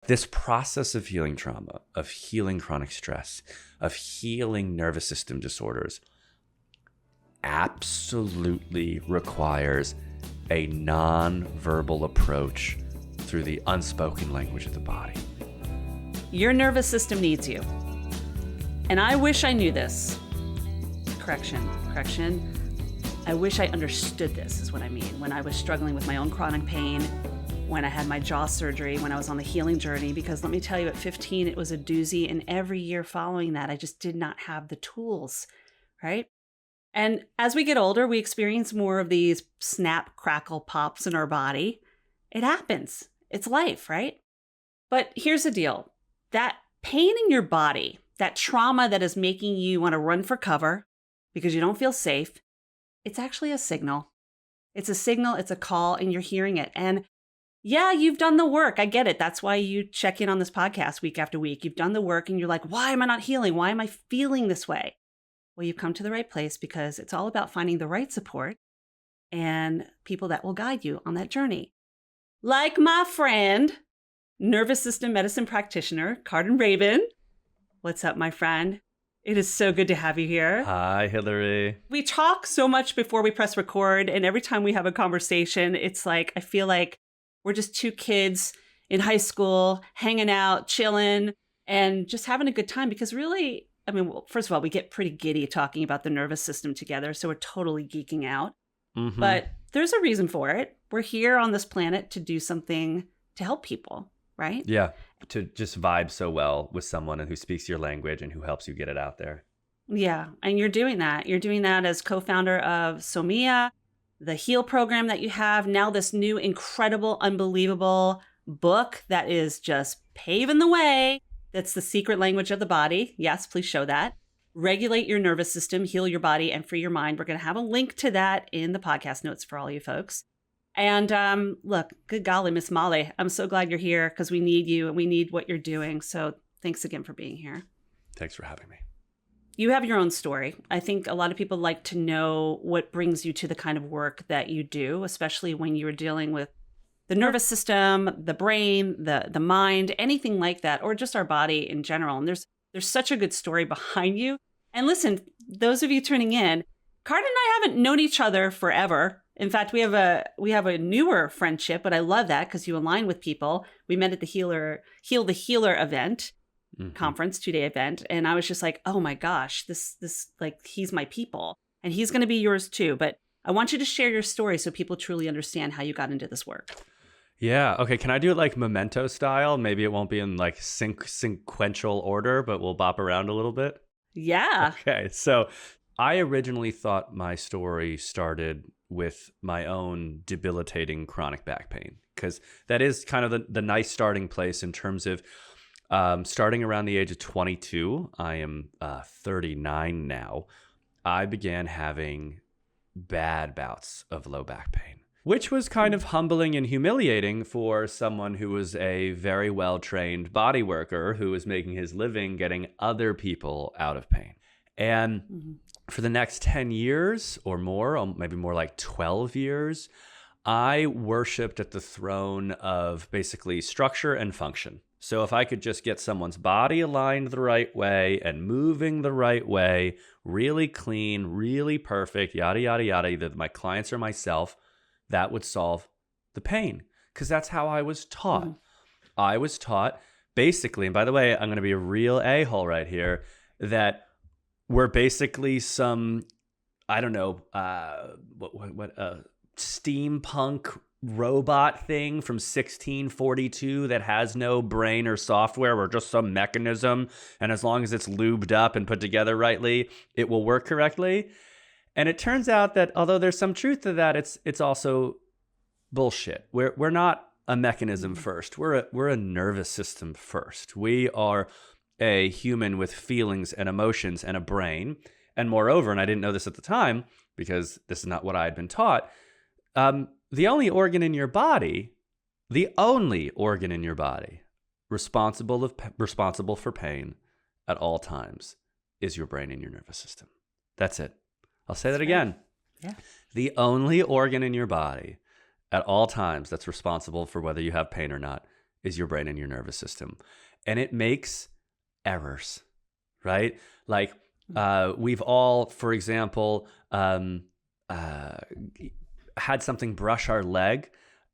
This process of healing trauma, of healing chronic stress, of healing nervous system disorders absolutely requires a non-verbal approach through the unspoken language of the body. Your nervous system needs you. And I wish I knew this. Correction. I wish I understood this is what I mean. When I was struggling with my own chronic pain, when I had my jaw surgery, when I was on the healing journey, because let me tell you, at 15, it was a doozy. And every year following that, I just did not have the tools, right? And as we get older, we experience more of these snap, crackle, pops in our body. It happens. It's life, right? But here's the deal. That pain in your body, that trauma that is making you want to run for cover because you don't feel safe, it's actually a signal. It's a signal, it's a call, and you're hearing it. And yeah, you've done the work. I get it. That's why you check in on this podcast week after week. You've done the work and you're like, why am I not healing? Why am I feeling this way? Well, you've come to the right place because it's all about finding the right support and people that will guide you on that journey. Like my friend, nervous system medicine practitioner, Kardin Rabin. What's up, my friend? It is so good to have you here. Hi, Hilary. We talk so much before we press record, and every time we have a conversation, it's like, I feel like we're just two kids in high school, hanging out, chilling, and just having a good time because really, I mean, well, first of all, we get pretty giddy talking about the nervous system together, so we're totally geeking out. Mm-hmm. But there's a reason for it. We're here on this planet to do something to help people, right? Yeah, to just vibe so well with someone who speaks your language and who helps you get it out there. Yeah, and you're doing that. You're doing that as co-founder of SOMIA, the HEAL program that you have, now this new incredible, unbelievable book that is just paving the way. That's the secret language of the body. Yes, please show that. Regulate your nervous system, heal your body, and free your mind. We're going to have a link to that in the podcast notes for all you folks. And look, good golly, Miss Molly, I'm so glad you're here because we need you and we need what you're doing. So thanks again for being here. Thanks for having me. You have your own story. I think a lot of people like to know what brings you to the kind of work that you do, especially when you're dealing with the nervous system, the brain, the mind, anything like that, or just our body in general. And there's such a good story behind you. And listen, those of you tuning in, Kardin and I haven't known each other forever. In fact, we have a newer friendship, but I love that because you align with people. We met at the Heal the Healer event, conference, 2-day event. And I was just like, oh my gosh, this like, he's my people and he's going to be yours too. But I want you to share your story so people truly understand how you got into this work. Yeah. Okay. Can I do it like Memento style? Maybe it won't be in like sequential order, but we'll bop around a little bit. Yeah. Okay. So I originally thought my story started with my own debilitating chronic back pain, because that is kind of the nice starting place in terms of starting around the age of 22. I am 39 now. I began having bad bouts of low back pain, which was kind of humbling and humiliating for someone who was a very well-trained body worker who was making his living getting other people out of pain. And for the next 10 years or more, or maybe more like 12 years, I worshiped at the throne of basically structure and function. So if I could just get someone's body aligned the right way and moving the right way, really clean, really perfect, yada, yada, yada, either my clients or myself, that would solve the pain, because that's how I was taught. Mm-hmm. I was taught basically, and by the way, I'm going to be a real a-hole right here, that we're basically some, I don't know, steampunk robot thing from 1642 that has no brain or software. We're just some mechanism, and as long as it's lubed up and put together rightly, it will work correctly. And it turns out that although there's some truth to that, it's also bullshit. We're not a mechanism first. We're a nervous system first. We are a human with feelings and emotions and a brain. And moreover, and I didn't know this at the time because this is not what I had been taught, the only organ in your body responsible for pain at all times is your brain and your nervous system. That's it. I'll say that again. Yeah. The only organ in your body at all times that's responsible for whether you have pain or not is your brain and your nervous system. And it makes errors, right? Like we've all, for example, had something brush our leg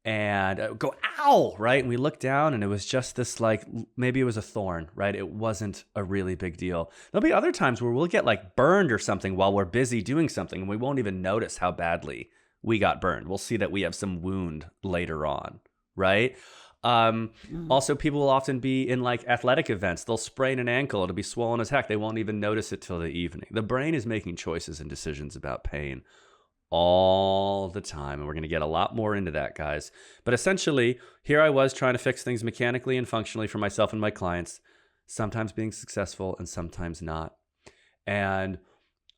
and go, ow, right? And we look down and it was just this, like, maybe it was a thorn, right? It wasn't a really big deal. There'll be other times where we'll get like burned or something while we're busy doing something and we won't even notice how badly we got burned. We'll see that we have some wound later on, right? Also, people will often be in like athletic events. They'll sprain an ankle. It'll be swollen as heck. They won't even notice it till the evening. The brain is making choices and decisions about pain all the time. And we're going to get a lot more into that, guys. But essentially, here I was trying to fix things mechanically and functionally for myself and my clients, sometimes being successful and sometimes not. And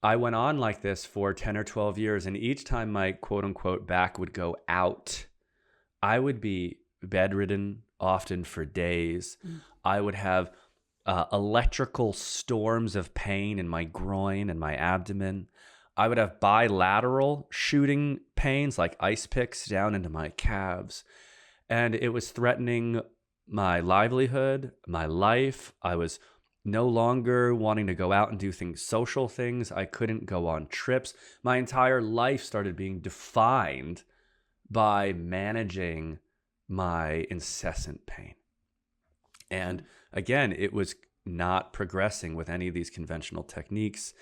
I went on like this for 10 or 12 years. And each time my quote unquote back would go out, I would be bedridden, often for days. I would have electrical storms of pain in my groin and my abdomen. I would have bilateral shooting pains like ice picks down into my calves. And it was threatening my livelihood, my life. I was no longer wanting to go out and do things, social things. I couldn't go on trips. My entire life started being defined by managing my incessant pain. And again, it was not progressing with any of these conventional techniques.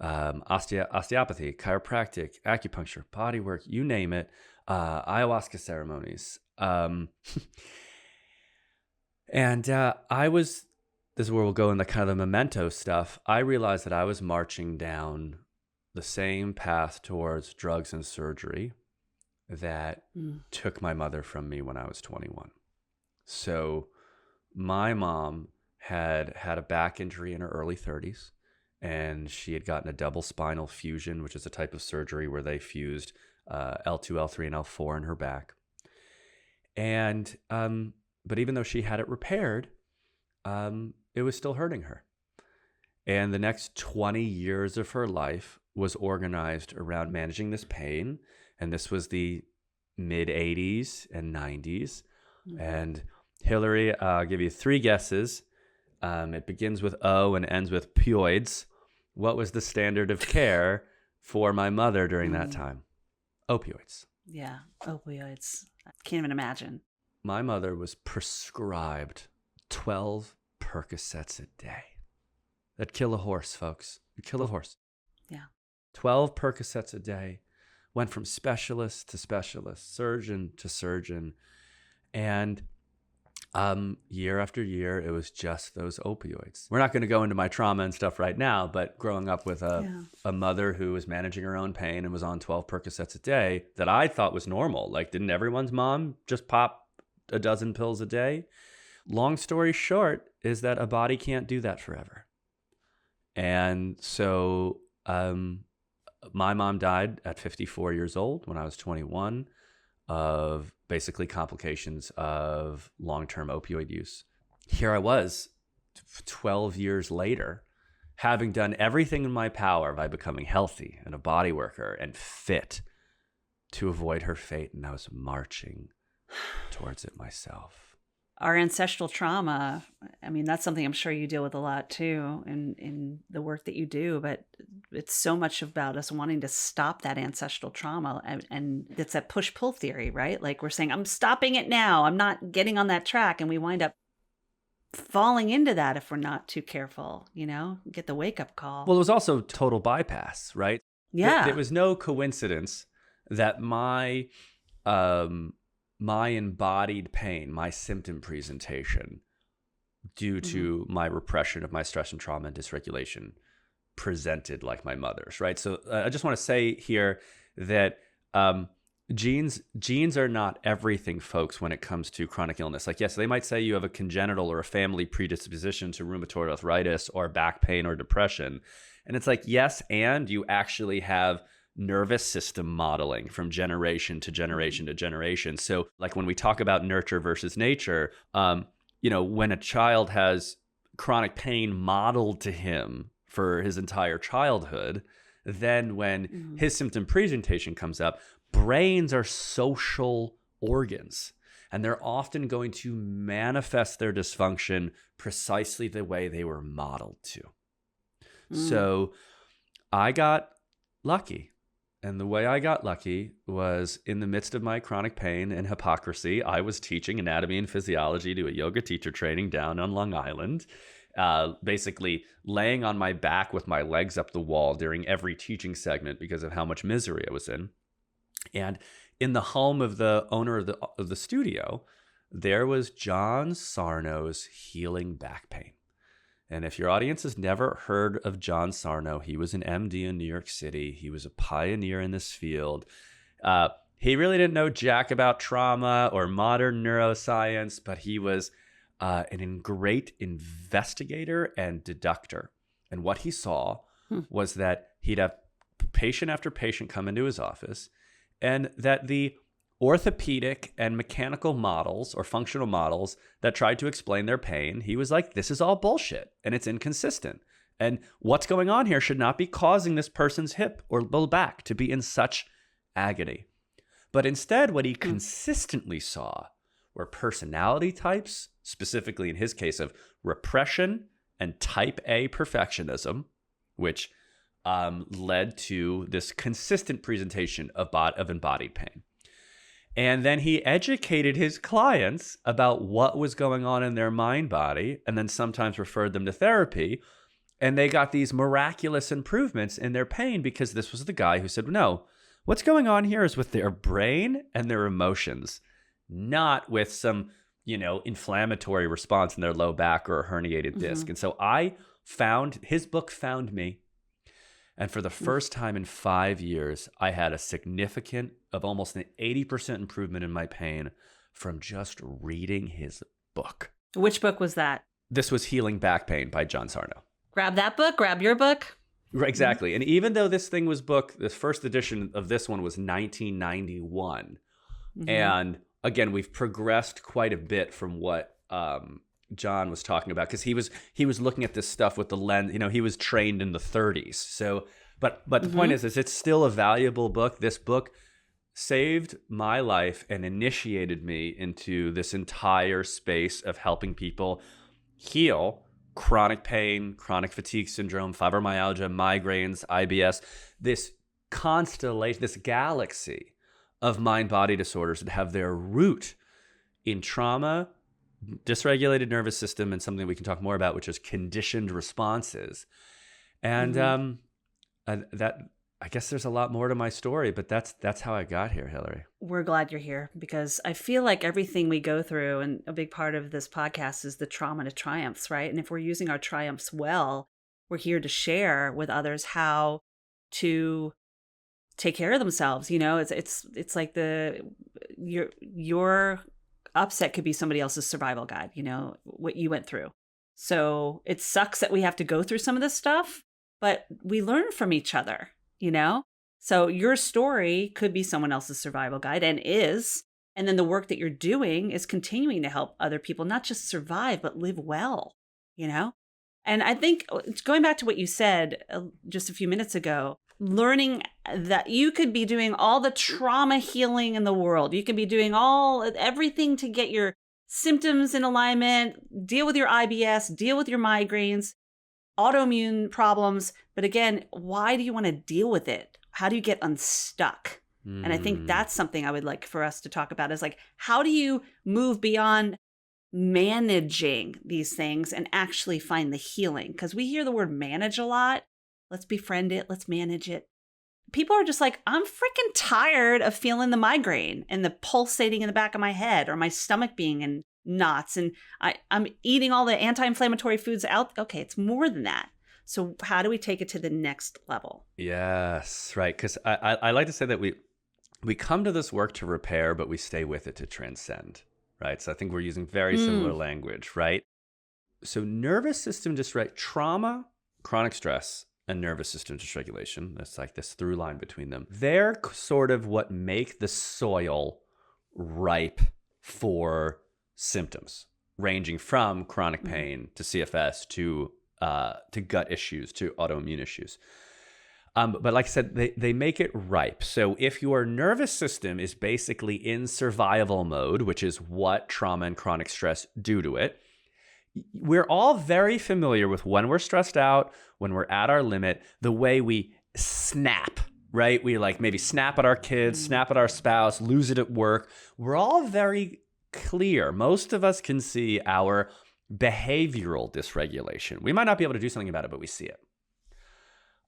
Osteopathy, chiropractic, acupuncture, bodywork, you name it, ayahuasca ceremonies. And I was, this is where we'll go in the kind of the memento stuff. I realized that I was marching down the same path towards drugs and surgery that took my mother from me when I was 21. So my mom had a back injury in her early 30s. And she had gotten a double spinal fusion, which is a type of surgery where they fused L2, L3, and L4 in her back. And but even though she had it repaired, it was still hurting her. And the next 20 years of her life was organized around managing this pain. And this was the mid 80s and 90s. And Hilary, I'll give you 3 guesses. It begins with O and ends with opioids. What was the standard of care for my mother during that time? Opioids. Yeah, opioids. I can't even imagine. My mother was prescribed 12 Percocets a day. That'd kill a horse, folks. It'd kill a horse. Yeah. 12 Percocets a day. Went from specialist to specialist, surgeon to surgeon. And year after year, it was just those opioids. We're not going to go into my trauma and stuff right now, but growing up with a mother who was managing her own pain and was on 12 Percocets a day that I thought was normal. Like, didn't everyone's mom just pop a dozen pills a day? Long story short is that a body can't do that forever. And so my mom died at 54 years old when I was 21 of basically complications of long-term opioid use. Here I was 12 years later, having done everything in my power by becoming healthy and a body worker and fit to avoid her fate. And I was marching towards it myself. Our ancestral trauma, I mean, that's something I'm sure you deal with a lot too in the work that you do, but it's so much about us wanting to stop that ancestral trauma. And it's that push-pull theory, right? Like we're saying, I'm stopping it now. I'm not getting on that track. And we wind up falling into that if we're not too careful, you know, get the wake-up call. Well, it was also total bypass, right? Yeah. It was no coincidence that my embodied pain, my symptom presentation, due to my repression of my stress and trauma and dysregulation, presented like my mother's, right? So I just want to say here that genes are not everything, folks, when it comes to chronic illness. Like, yes, they might say you have a congenital or a family predisposition to rheumatoid arthritis or back pain or depression. And it's like, yes, and you actually have nervous system modeling from generation to generation to generation. So like when we talk about nurture versus nature, you know, when a child has chronic pain modeled to him for his entire childhood, then when his symptom presentation comes up, brains are social organs. And they're often going to manifest their dysfunction precisely the way they were modeled to. So I got lucky. And the way I got lucky was in the midst of my chronic pain and hypocrisy, I was teaching anatomy and physiology to a yoga teacher training down on Long Island, basically laying on my back with my legs up the wall during every teaching segment because of how much misery I was in. And in the home of the owner of the studio, there was John Sarno's Healing Back Pain. And if your audience has never heard of John Sarno, he was an MD in New York City. He was a pioneer in this field. He really didn't know jack about trauma or modern neuroscience, but he was an great investigator and deductor. And what he saw was that he'd have patient after patient come into his office, and that the orthopedic and mechanical models or functional models that tried to explain their pain, he was like, this is all bullshit and it's inconsistent. And what's going on here should not be causing this person's hip or low back to be in such agony. But instead, what he consistently saw were personality types, specifically in his case of repression and type A perfectionism, which led to this consistent presentation of embodied pain. And then he educated his clients about what was going on in their mind body, and then sometimes referred them to therapy. And they got these miraculous improvements in their pain because this was the guy who said, no, what's going on here is with their brain and their emotions, not with some, inflammatory response in their low back or a herniated disc. And so his book found me. And for the first time in 5 years, I had a significant of almost an 80% improvement in my pain from just reading his book. Which book was that? This was Healing Back Pain by John Sarno. Grab that book, grab your book. Right, exactly. And even though this thing was the first edition of this one was 1991. And again, we've progressed quite a bit from what John was talking about, because he was looking at this stuff with the lens, he was trained in the 30s. So, but the point is it's still a valuable book. This book saved my life and initiated me into this entire space of helping people heal chronic pain, chronic fatigue syndrome, fibromyalgia, migraines, IBS, this constellation, this galaxy of mind-body disorders that have their root in trauma, dysregulated nervous system, and something we can talk more about, which is conditioned responses. And that, I guess there's a lot more to my story, but that's how I got here, Hilary. We're glad you're here, because I feel like everything we go through, and a big part of this podcast is the trauma to triumphs, right? And if we're using our triumphs well, we're here to share with others how to take care of themselves. It's like your upset could be somebody else's survival guide, what you went through. So it sucks that we have to go through some of this stuff, but we learn from each other, So your story could be someone else's survival guide, and is. And then the work that you're doing is continuing to help other people not just survive, but live well, And I think, going back to what you said just a few minutes ago, learning that you could be doing all the trauma healing in the world. You could be doing everything to get your symptoms in alignment, deal with your IBS, deal with your migraines, autoimmune problems. But again, why do you want to deal with it? How do you get unstuck? And I think that's something I would like for us to talk about, is like, how do you move beyond managing these things and actually find the healing? Because we hear the word manage a lot. Let's befriend it. Let's manage it. People are just like, I'm freaking tired of feeling the migraine and the pulsating in the back of my head, or my stomach being in knots, and I'm eating all the anti-inflammatory foods out. Okay, it's more than that. So how do we take it to the next level? Yes, right. Because I like to say that we come to this work to repair, but we stay with it to transcend, right? So I think we're using very similar language, right? So nervous system trauma, chronic stress, and nervous system dysregulation, that's like this through line between them. They're sort of what make the soil ripe for symptoms, ranging from chronic pain to CFS to gut issues to autoimmune issues. But like I said, they make it ripe. So if your nervous system is basically in survival mode, which is what trauma and chronic stress do to it, we're all very familiar with when we're stressed out, when we're at our limit, the way we snap, right? We like maybe snap at our kids, snap at our spouse, lose it at work. We're all very clear. Most of us can see our behavioral dysregulation. We might not be able to do something about it, but we see it.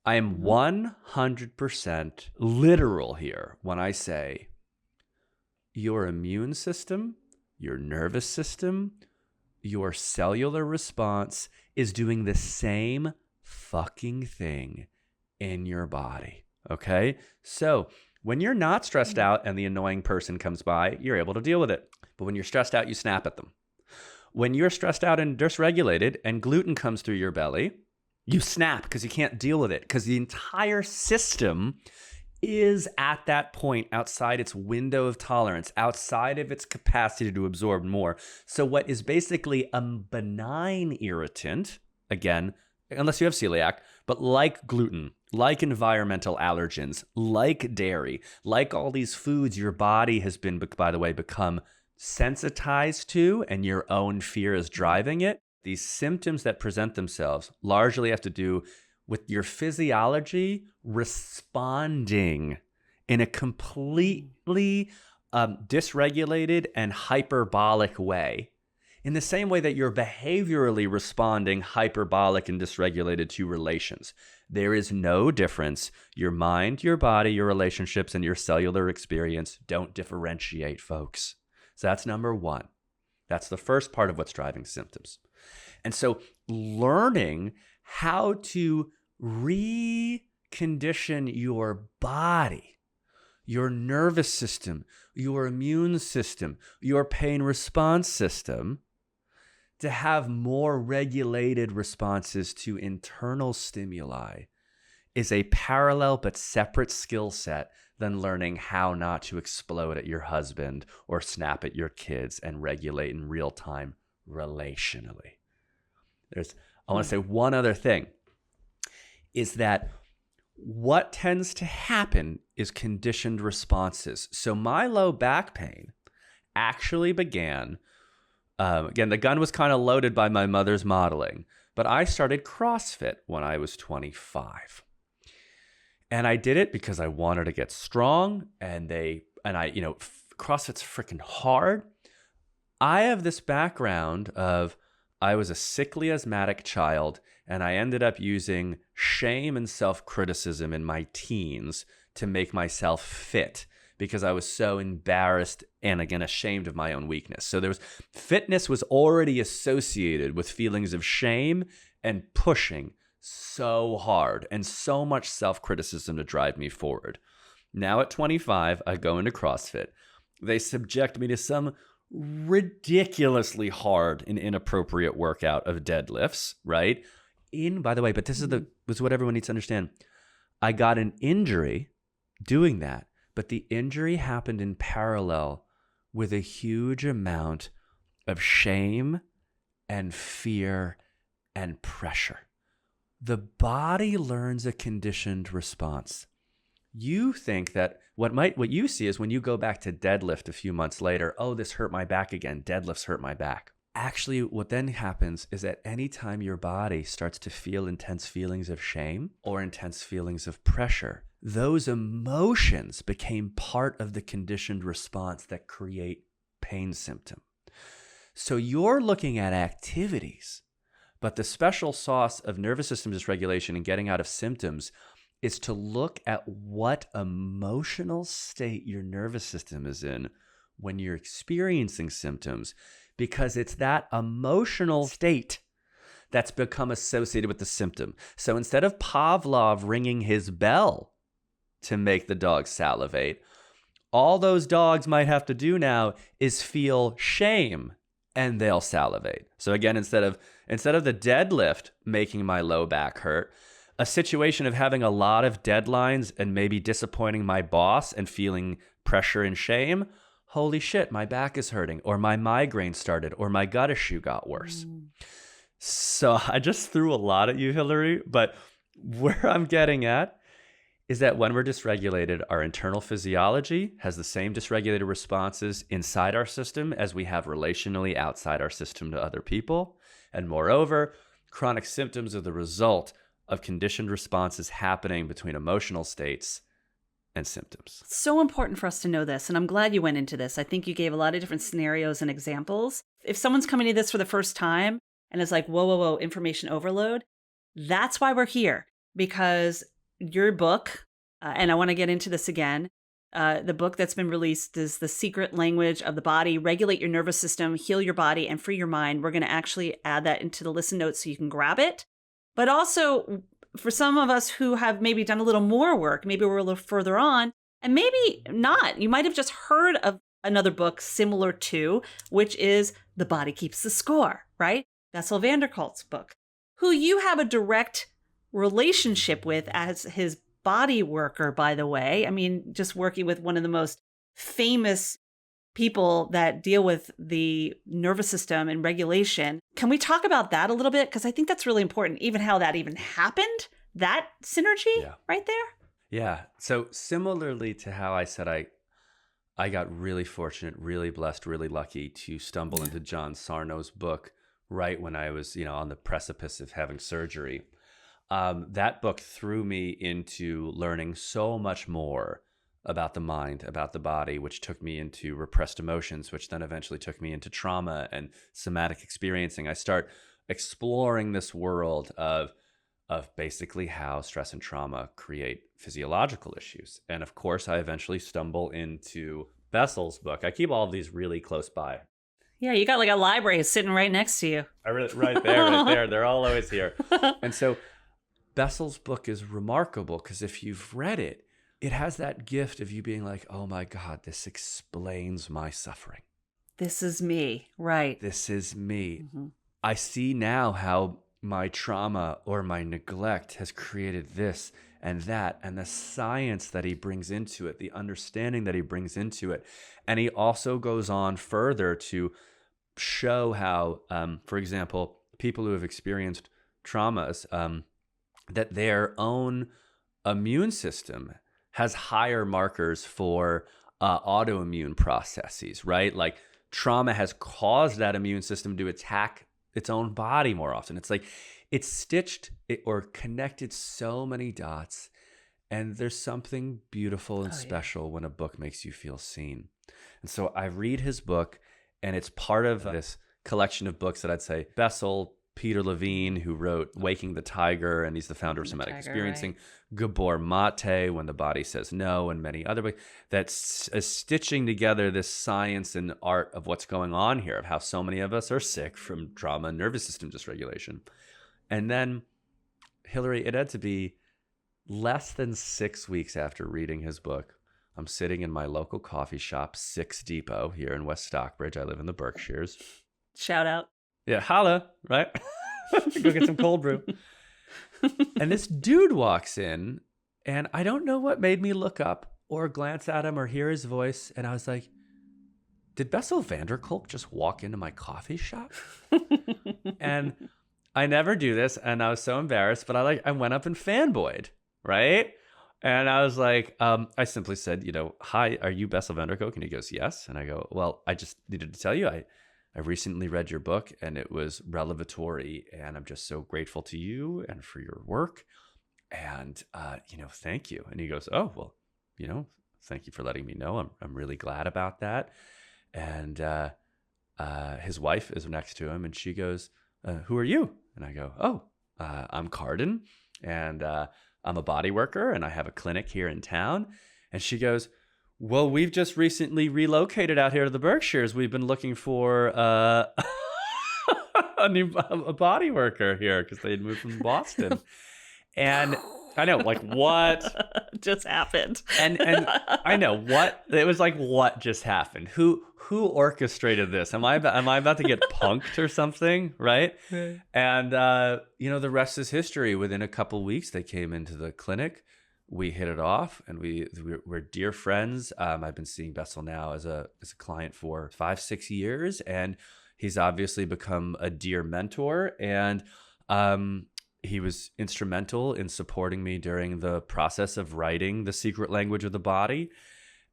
I am 100% literal here when I say your immune system, your nervous system, your cellular response is doing the same fucking thing in your body, okay? So when you're not stressed out and the annoying person comes by, you're able to deal with it. But when you're stressed out, you snap at them. When you're stressed out and dysregulated and gluten comes through your belly, you snap because you can't deal with it, because the entire system is at that point outside its window of tolerance, outside of its capacity to absorb more. So what is basically a benign irritant, again, unless you have celiac, but like gluten, like environmental allergens, like dairy, like all these foods your body has been, by the way, become sensitized to, and your own fear is driving it. These symptoms that present themselves largely have to do with your physiology responding in a completely dysregulated and hyperbolic way, in the same way that you're behaviorally responding hyperbolic and dysregulated to relations. There is no difference. Your mind, your body, your relationships, and your cellular experience don't differentiate, folks. So that's number one. That's the first part of what's driving symptoms. And so learning how to recondition your body, your nervous system, your immune system, your pain response system to have more regulated responses to internal stimuli is a parallel but separate skill set than learning how not to explode at your husband or snap at your kids and regulate in real time relationally. I want to say one other thing, is that what tends to happen is conditioned responses. So my low back pain actually began, again, the gun was kind of loaded by my mother's modeling, but I started CrossFit when I was 25. And I did it because I wanted to get strong, and CrossFit's freaking hard. I have this background of, I was a sickly asthmatic child, and I ended up using shame and self-criticism in my teens to make myself fit because I was so embarrassed and, again, ashamed of my own weakness. So fitness was already associated with feelings of shame and pushing so hard and so much self-criticism to drive me forward. Now at 25, I go into CrossFit. They subject me to some ridiculously hard and inappropriate workout of deadlifts, right? By the way, but this is what everyone needs to understand. I got an injury doing that, but the injury happened in parallel with a huge amount of shame and fear and pressure. The body learns a conditioned response. You think that what you see is when you go back to deadlift a few months later, oh, this hurt my back again. Deadlifts hurt my back. Actually, what then happens is that anytime your body starts to feel intense feelings of shame or intense feelings of pressure, those emotions became part of the conditioned response that create pain symptom. So you're looking at activities, but the special sauce of nervous system dysregulation and getting out of symptoms is to look at what emotional state your nervous system is in when you're experiencing symptoms, because it's that emotional state that's become associated with the symptom. So instead of Pavlov ringing his bell to make the dog salivate, all those dogs might have to do now is feel shame and they'll salivate. So again, instead of the deadlift making my low back hurt, a situation of having a lot of deadlines and maybe disappointing my boss and feeling pressure and shame, holy shit, my back is hurting, or my migraine started, or my gut issue got worse. So I just threw a lot at you, Hilary, but where I'm getting at is that when we're dysregulated, our internal physiology has the same dysregulated responses inside our system as we have relationally outside our system to other people. And moreover, chronic symptoms are the result of conditioned responses happening between emotional states and symptoms. So important for us to know this. And I'm glad you went into this. I think you gave a lot of different scenarios and examples. If someone's coming to this for the first time and is like, whoa, information overload, that's why we're here. Because your book, and I want to get into this again, the book that's been released is The Secret Language of the Body, Regulate Your Nervous System, Heal Your Body, and Free Your Mind. We're going to actually add that into the listen notes so you can grab it. But also, for some of us who have maybe done a little more work, maybe we're a little further on, and maybe not. You might have just heard of another book similar to, which is The Body Keeps the Score, right? Bessel van der Kolk's book, who you have a direct relationship with as his body worker, by the way. I mean, just working with one of the most famous people that deal with the nervous system and regulation. Can we talk about that a little bit? Because I think that's really important, even how that even happened, that synergy right there. Yeah. So similarly to how I said I got really fortunate, really blessed, really lucky to stumble into John Sarno's book right when I was, on the precipice of having surgery. That book threw me into learning so much more about the mind, about the body, which took me into repressed emotions, which then eventually took me into trauma and somatic experiencing. I start exploring this world of basically how stress and trauma create physiological issues. And of course, I eventually stumble into Bessel's book. I keep all of these really close by. Yeah, you got like a library sitting right next to you. Right there. They're all always here. And so Bessel's book is remarkable because if you've read it, it has that gift of you being like, oh my God, this explains my suffering. This is me, right? This is me. Mm-hmm. I see now how my trauma or my neglect has created this and that, and the science that he brings into it, the understanding that he brings into it. And he also goes on further to show how, for example, people who have experienced traumas, that their own immune system has higher markers for autoimmune processes, right? Like trauma has caused that immune system to attack its own body more often. It's like it's stitched or connected so many dots, and there's something beautiful and special when a book makes you feel seen. And so I read his book, and it's part of this collection of books that I'd say Bessel, Peter Levine, who wrote Waking the Tiger, and he's the founder of Somatic Experiencing, right. Gabor Mate, When the Body Says No, and many other books, that's stitching together this science and art of what's going on here, of how so many of us are sick from trauma and nervous system dysregulation. And then, Hilary, it had to be less than 6 weeks after reading his book. I'm sitting in my local coffee shop, Six Depot, here in West Stockbridge. I live in the Berkshires. Shout out. Yeah, holla, right? Go get some cold brew. And this dude walks in, and I don't know what made me look up or glance at him or hear his voice. And I was like, did Bessel van der Kolk just walk into my coffee shop? And I never do this, and I was so embarrassed, but I went up and fanboyed, right? And I was like, I simply said, hi, are you Bessel van der Kolk? And he goes, yes. And I go, well, I just needed to tell you, I recently read your book, and it was revelatory, and I'm just so grateful to you and for your work. And, thank you. And he goes, oh, well, thank you for letting me know. I'm really glad about that. And his wife is next to him, and she goes, who are you? And I go, oh, I'm Kardin, and I'm a body worker, and I have a clinic here in town. And she goes, well, we've just recently relocated out here to the Berkshires. We've been looking for a body worker here because they had moved from Boston. And I know, like, what just happened? And I know what it was like. What just happened? Who orchestrated this? Am I about to get punked or something? Right? And the rest is history. Within a couple weeks, they came into the clinic. We hit it off, and we're dear friends. I've been seeing Bessel now as a client for 5-6 years, and he's obviously become a dear mentor. And he was instrumental in supporting me during the process of writing The Secret Language of the Body.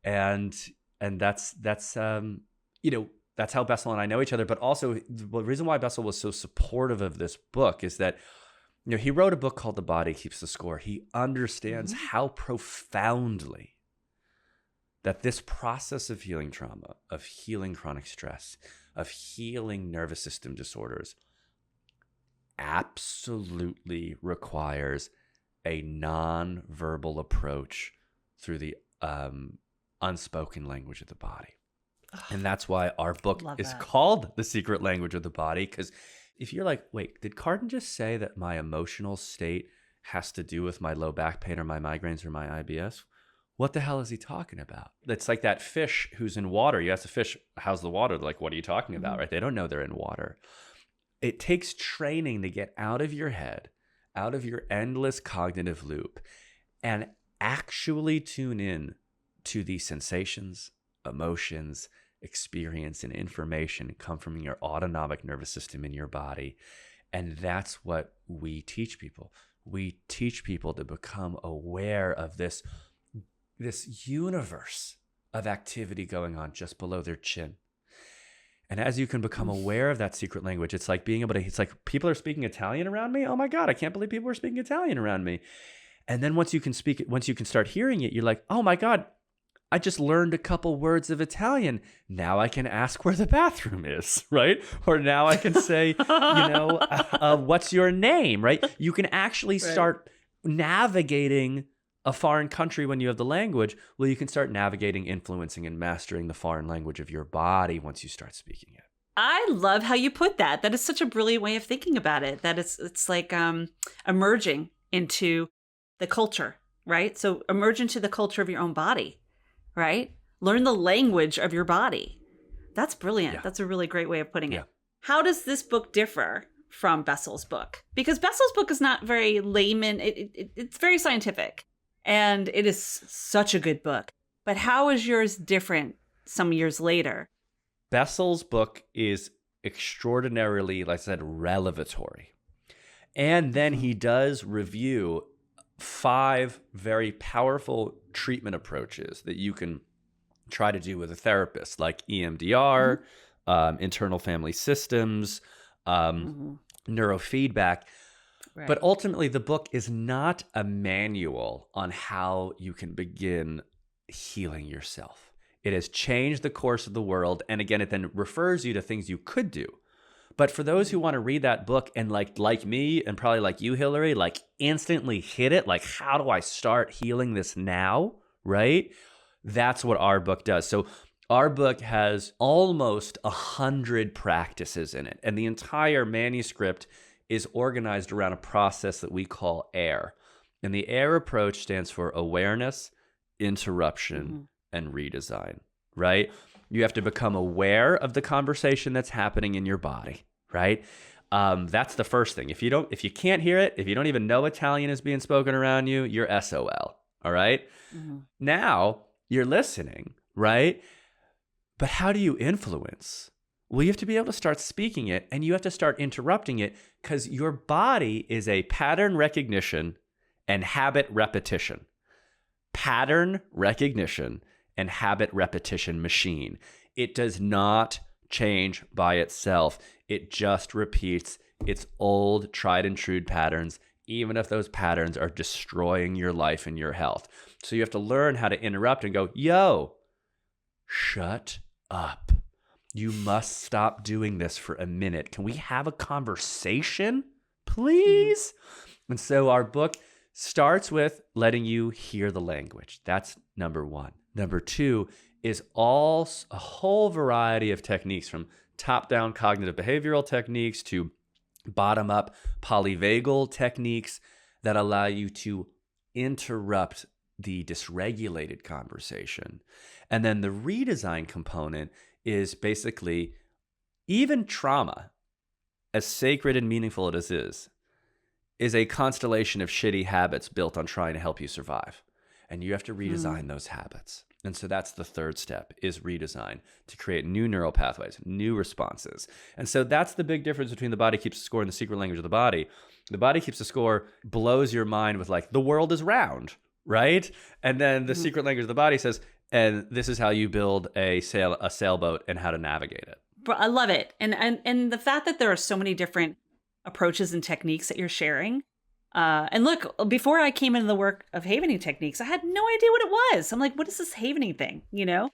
And that's you know, that's how Bessel and I know each other. But also the reason why Bessel was so supportive of this book is that, you know, he wrote a book called The Body Keeps the Score. He understands how profoundly that this process of healing trauma, of healing chronic stress, of healing nervous system disorders absolutely requires a non-verbal approach through the unspoken language of the body. And that's why our book is called The Secret Language of the Body. Because if you're like, wait, did Kardin just say that my emotional state has to do with my low back pain or my migraines or my IBS? What the hell is he talking about? It's like that fish who's in water. You ask the fish, how's the water? They're like, what are you talking about, right? They don't know they're in water. It takes training to get out of your head, out of your endless cognitive loop, and actually tune in to the sensations, emotions, experience, and information come from your autonomic nervous system in your body. And that's what we teach people. We teach people to become aware of this universe of activity going on just below their chin. And as you can become aware of that secret language, it's like being able to, it's like people are speaking Italian around me. Oh my God, I can't believe people are speaking Italian around me. And then once you can speak it, once you can start hearing it, you're like, oh my God, I just learned a couple words of Italian. Now I can ask where the bathroom is, right? Or now I can say, what's your name, right? You can actually start navigating a foreign country when you have the language. Well, you can start navigating, influencing, and mastering the foreign language of your body once you start speaking it. I love how you put that. That is such a brilliant way of thinking about it. That it's like emerging into the culture, right? So emerge into the culture of your own body, right? Learn the language of your body. That's brilliant. Yeah. That's a really great way of putting it. How does this book differ from Bessel's book? Because Bessel's book is not very layman. It's very scientific. And it is such a good book. But how is yours different some years later? Bessel's book is extraordinarily, like I said, revelatory. And then he does review 5 very powerful treatment approaches that you can try to do with a therapist, like EMDR, internal family systems, neurofeedback. Right. But ultimately, the book is not a manual on how you can begin healing yourself. It has changed the course of the world. And again, it then refers you to things you could do. But for those who want to read that book and like me and probably like you, Hilary, like instantly hit it, like how do I start healing this now, right? That's what our book does. So our book has almost 100 practices in it. And the entire manuscript is organized around a process that we call AIR. And the AIR approach stands for awareness, interruption, and redesign, right? You have to become aware of the conversation that's happening in your body, right? That's the first thing. If you can't hear it, if you don't even know Italian is being spoken around you, you're SOL, all right? Now you're listening, right? But how do you influence? Well, you have to be able to start speaking it, and you have to start interrupting it, because your body is a pattern recognition and habit repetition. Pattern recognition and habit repetition machine. It does not change by itself. It just repeats its old tried and true patterns, even if those patterns are destroying your life and your health. So you have to learn how to interrupt and go, yo, shut up. You must stop doing this for a minute. Can we have a conversation, please? And so our book starts with letting you hear the language. That's number 1. Number 2 is a whole variety of techniques, from top-down cognitive behavioral techniques to bottom-up polyvagal techniques that allow you to interrupt the dysregulated conversation. And then the redesign component is basically, even trauma, as sacred and meaningful as it is a constellation of shitty habits built on trying to help you survive. And you have to redesign those habits. And so that's the third step, is redesign, to create new neural pathways, new responses. And so that's the big difference between the body keeps the score and the secret language of the body. The body keeps the score blows your mind with like, the world is round, right? And then the secret language of the body says, and this is how you build a sailboat and how to navigate it. But I love it. And the fact that there are so many different approaches and techniques that you're sharing. And look, before I came into the work of havening techniques, I had no idea what it was. I'm like, what is this havening thing? You know,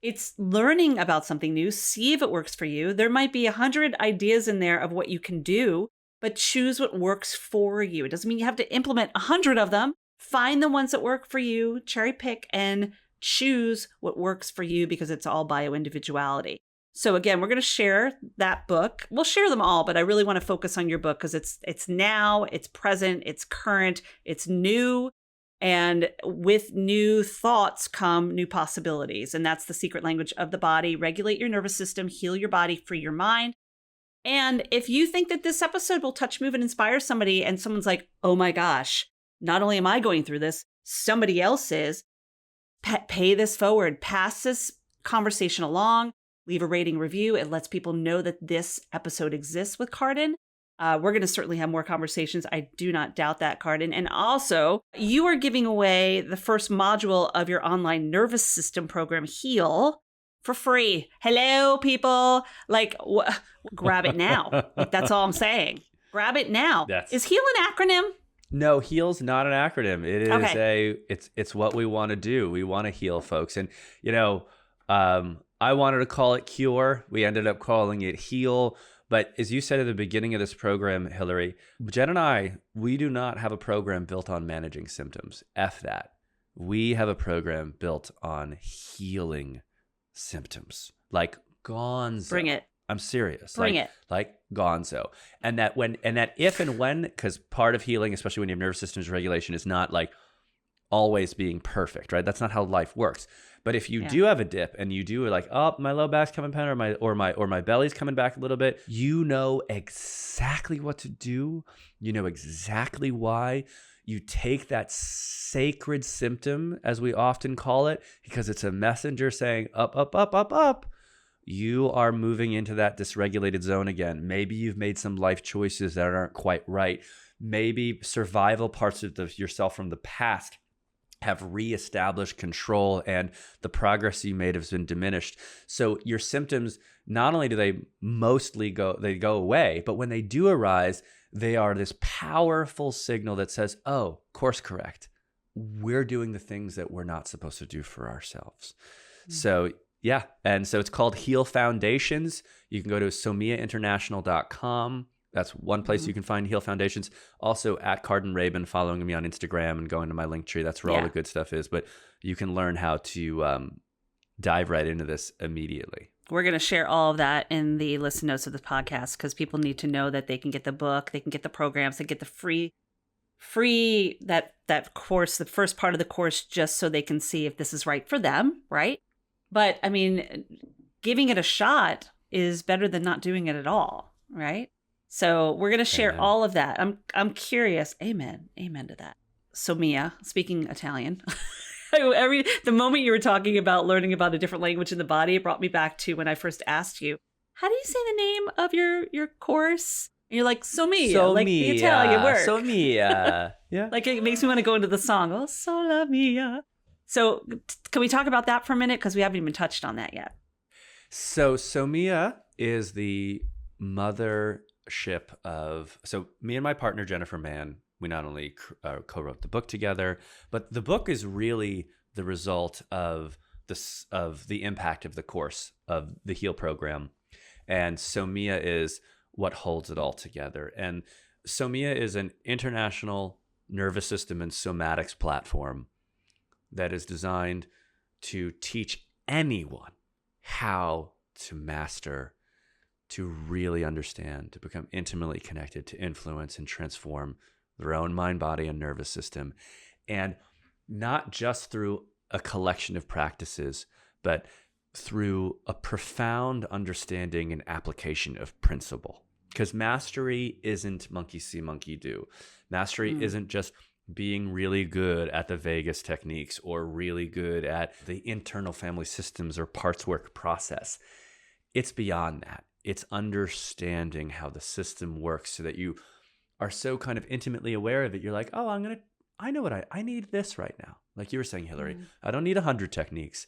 it's learning about something new, see if it works for you. There might be 100 ideas in there of what you can do, but choose what works for you. It doesn't mean you have to implement 100 of them. Find the ones that work for you, cherry pick, and choose what works for you, because it's all bio-individuality. So again, we're going to share that book. We'll share them all, but I really want to focus on your book because it's now, it's present, it's current, it's new. And with new thoughts come new possibilities. And that's the secret language of the body. Regulate your nervous system, heal your body, free your mind. And if you think that this episode will touch, move, and inspire somebody, and someone's like, oh my gosh, not only am I going through this, somebody else is, pay this forward, pass this conversation along. Leave a rating review. It lets people know that this episode exists with Kardin. We're going to certainly have more conversations. I do not doubt that, Kardin. And also, you are giving away the first module of your online nervous system program, HEAL, for free. Hello, people. Like, grab it now. Like, that's all I'm saying. Grab it now. Is HEAL an acronym? No, HEAL's not an acronym. It is it's what we want to do. We want to heal folks. And, you know, I wanted to call it Cure. We ended up calling it HEAL. But as you said at the beginning of this program, Hilary, Jen and I, we do not have a program built on managing symptoms. F that. We have a program built on healing symptoms. Like gonzo. Bring it. I'm serious. Bring it. Like gonzo. And that if and when, because part of healing, especially when you have nervous system dysregulation, is not like always being perfect, right? That's not how life works. But if you do have a dip and you do like, oh, my low back's coming down, or my belly's coming back a little bit, you know exactly what to do. You know exactly why. You take that sacred symptom, as we often call it, because it's a messenger saying up, up, up, up, up. You are moving into that dysregulated zone again. Maybe you've made some life choices that aren't quite right. Maybe survival parts of yourself from the past have reestablished control and the progress you made has been diminished. So your symptoms, not only do they mostly go away, but when they do arise, they are this powerful signal that says, oh, course correct. We're doing the things that we're not supposed to do for ourselves. So yeah. And so it's called HEAL Foundations. You can go to SOMIAinternational.com. That's one place you can find HEAL Foundations. Also at Kardin Rabin, following me on Instagram and going to my link tree. That's where all the good stuff is. But you can learn how to dive right into this immediately. We're going to share all of that in the listen notes of the podcast because people need to know that they can get the book, they can get the programs, they get the free that course, the first part of the course, just so they can see if this is right for them, right? But I mean, giving it a shot is better than not doing it at all, right? So we're going to share all of that. I'm curious. Amen to that. SOMIA, speaking Italian. The moment you were talking about learning about a different language in the body, it brought me back to when I first asked you, how do you say the name of your course? And you're like, SOMIA, like the Italian word. SOMIA. Yeah. Like it makes me want to go into the song. Oh, sola mia. So can we talk about that for a minute? Because we haven't even touched on that yet. So SOMIA is the mothership of, so me and my partner, Jennifer Mann, we not only co-wrote the book together, but the book is really the result of the impact of the course of the HEAL program. And SOMIA is what holds it all together. And SOMIA is an international nervous system and somatics platform that is designed to teach anyone how to master, to really understand, to become intimately connected, to influence and transform their own mind, body, and nervous system. And not just through a collection of practices, but through a profound understanding and application of principle. Because mastery isn't monkey see, monkey do. Mastery isn't just being really good at the vagus techniques or really good at the internal family systems or parts work process. It's beyond that. It's understanding how the system works so that you are so kind of intimately aware of it. You're like, oh, I know what I need this right now. Like you were saying, Hilary, I don't need 100 techniques.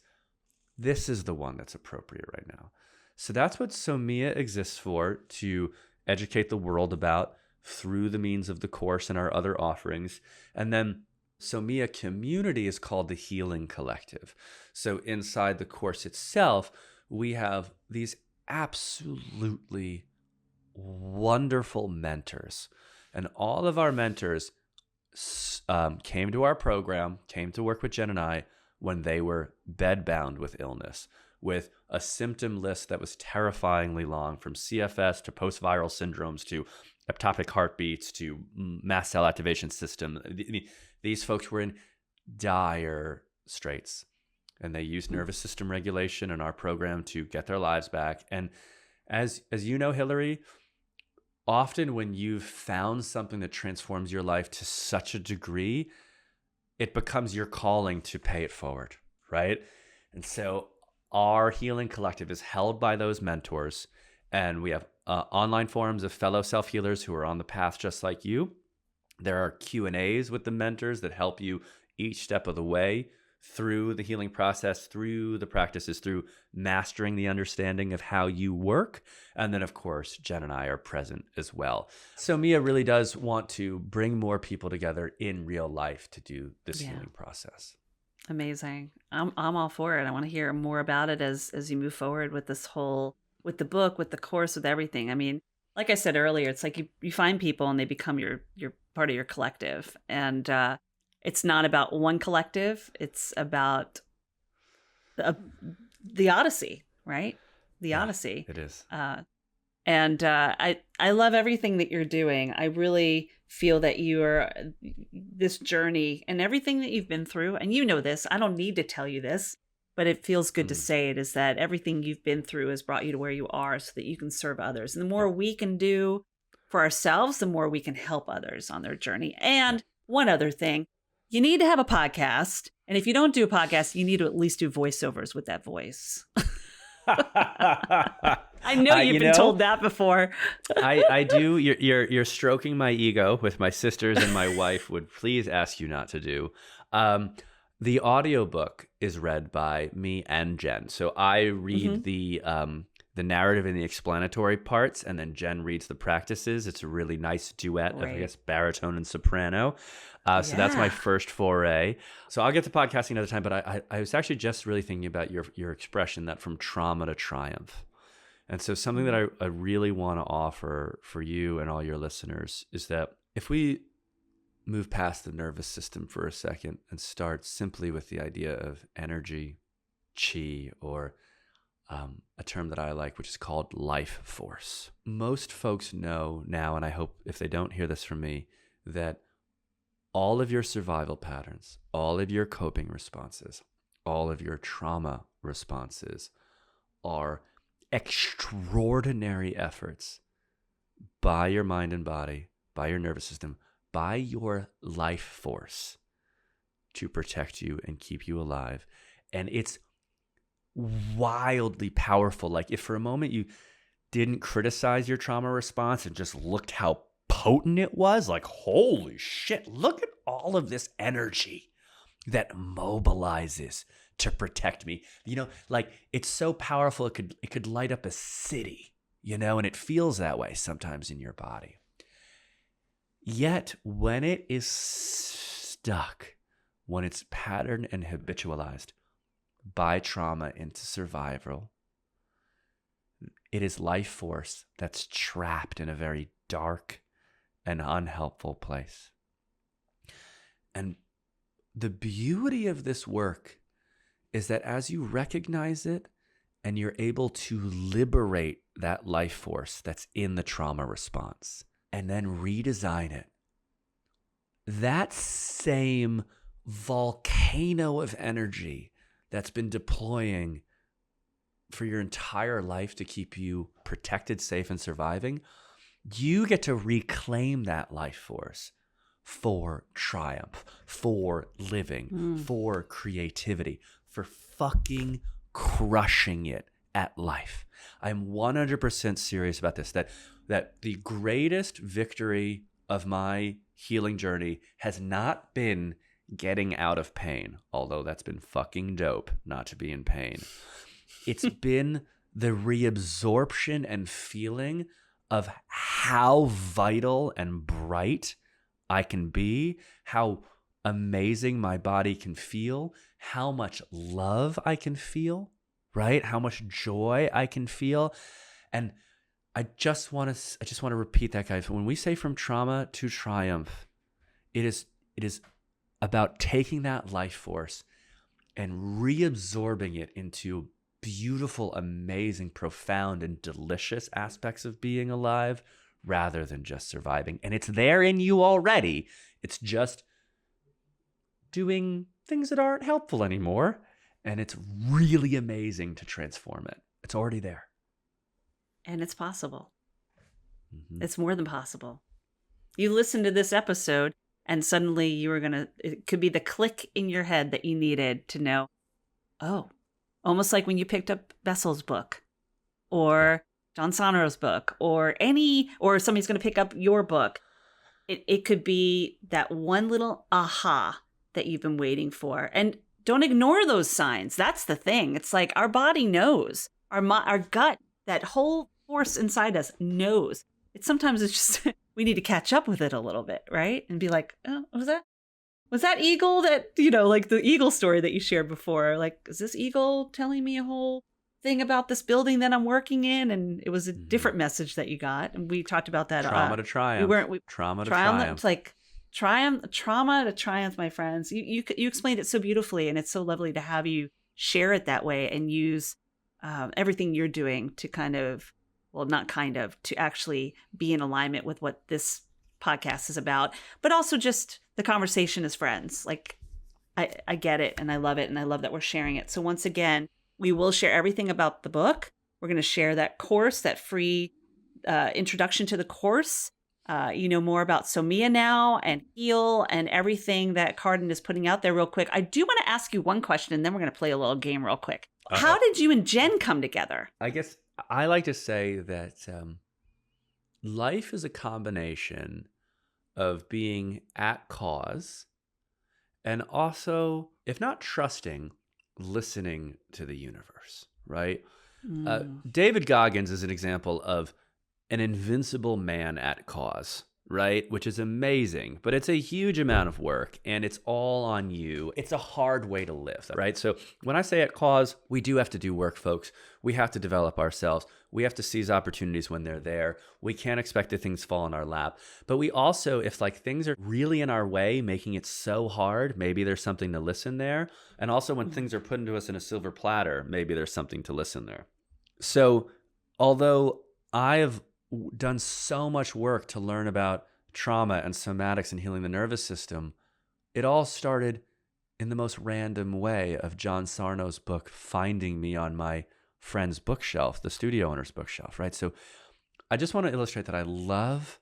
This is the one that's appropriate right now. So that's what SOMIA exists for, to educate the world about through the means of the course and our other offerings. And then SOMIA community is called the Healing Collective. So inside the course itself, we have these absolutely wonderful mentors. And all of our mentors came to our program, came to work with Jen and I when they were bedbound with illness, with a symptom list that was terrifyingly long, from CFS to post-viral syndromes to ectopic heartbeats to mast cell activation system. These folks were in dire straits, and they used nervous system regulation in our program to get their lives back. And as you know, Hilary, often when you've found something that transforms your life to such a degree, it becomes your calling to pay it forward, right? And so our Healing Collective is held by those mentors, and we have online forums of fellow self-healers who are on the path just like you. There are Q&As with the mentors that help you each step of the way through the healing process, through the practices, through mastering the understanding of how you work. And then, of course, Jen and I are present as well. SOMIA really does want to bring more people together in real life to do this healing process. Amazing. I'm all for it. I want to hear more about it as you move forward with this whole, with the book, with the course, with everything. I mean, like I said earlier, it's like you find people and they become your part of your collective. And it's not about one collective. It's about the Odyssey, right? The Odyssey. It is. And I love everything that you're doing. I really feel that you are this journey and everything that you've been through. And you know this. I don't need to tell you this, but it feels good to say it, is that everything you've been through has brought you to where you are so that you can serve others. And the more we can do for ourselves, the more we can help others on their journey. And one other thing, you need to have a podcast. And if you don't do a podcast, you need to at least do voiceovers with that voice. I know you've been told that before. I do. You're stroking my ego with my sisters and my wife would please ask you not to do. The audiobook is read by me and Jen. So I read the narrative and the explanatory parts, and then Jen reads the practices. It's a really nice duet of, I guess, baritone and soprano. So that's my first foray. So I'll get to podcasting another time, but I was actually just really thinking about your expression, that from trauma to triumph. And so something that I really want to offer for you and all your listeners is that if we move past the nervous system for a second and start simply with the idea of energy, chi, or a term that I like, which is called life force. Most folks know now, and I hope if they don't hear this from me, that all of your survival patterns, all of your coping responses, all of your trauma responses are extraordinary efforts by your mind and body, by your nervous system, by your life force to protect you and keep you alive. And it's wildly powerful. Like, if for a moment you didn't criticize your trauma response and just looked how potent it was, like, holy shit, look at all of this energy that mobilizes to protect me. You know, like, it's so powerful, it could light up a city, you know, and it feels that way sometimes in your body. Yet when it is stuck, when it's patterned and habitualized by trauma into survival, it is life force that's trapped in a very dark and unhelpful place. And the beauty of this work is that as you recognize it and you're able to liberate that life force that's in the trauma response and then redesign it, that same volcano of energy that's been deploying for your entire life to keep you protected, safe, and surviving, you get to reclaim that life force for triumph, for living, for creativity, for fucking crushing it at life. I'm 100% serious about this, that the greatest victory of my healing journey has not been getting out of pain, although that's been fucking dope not to be in pain. It's been the reabsorption and feeling of how vital and bright I can be, how amazing my body can feel, how much love I can feel, right? How much joy I can feel. And I just want to repeat that, guys. When we say from trauma to triumph, it is about taking that life force and reabsorbing it into beautiful, amazing, profound, and delicious aspects of being alive rather than just surviving. And it's there in you already. It's just doing things that aren't helpful anymore. And it's really amazing to transform it. It's already there. And it's possible. It's more than possible. You listen to this episode and suddenly it could be the click in your head that you needed to know, oh, almost like when you picked up Bessel's book or John Sonner's book or somebody's going to pick up your book. It could be that one little aha that you've been waiting for. And don't ignore those signs. That's the thing. It's like our body knows, our gut, that whole force inside us knows. Sometimes it's just, we need to catch up with it a little bit, right? And be like, oh, was that eagle that, like the eagle story that you shared before? Like, is this eagle telling me a whole thing about this building that I'm working in? And it was a different message that you got. And we talked about that. Trauma to triumph. Trauma to triumph. It's like trauma to triumph, my friends. You explained it so beautifully, and it's so lovely to have you share it that way and use everything you're doing to to actually be in alignment with what this podcast is about, but also just the conversation as friends. Like, I get it and I love it, and I love that we're sharing it. So once again, we will share everything about the book. We're going to share that course, that free introduction to the course. More about SOMIA now and HEAL and everything that Kardin is putting out there real quick. I do want to ask you one question, and then we're going to play a little game real quick. Uh-huh. How did you and Jen come together? I guess I like to say that life is a combination of being at cause and also, if not trusting, listening to the universe, right? David Goggins is an example of an invincible man at cause, right? Which is amazing, but it's a huge amount of work and it's all on you. It's a hard way to live, right? So when I say at cause, we do have to do work, folks. We have to develop ourselves. We have to seize opportunities when they're there. We can't expect that things fall in our lap. But we also, if things are really in our way, making it so hard, maybe there's something to listen there. And also when things are put into us in a silver platter, maybe there's something to listen there. So although I have done so much work to learn about trauma and somatics and healing the nervous system, it all started in the most random way of John Sarno's book finding me on my friend's bookshelf, the studio owner's bookshelf, right? So I just want to illustrate that I love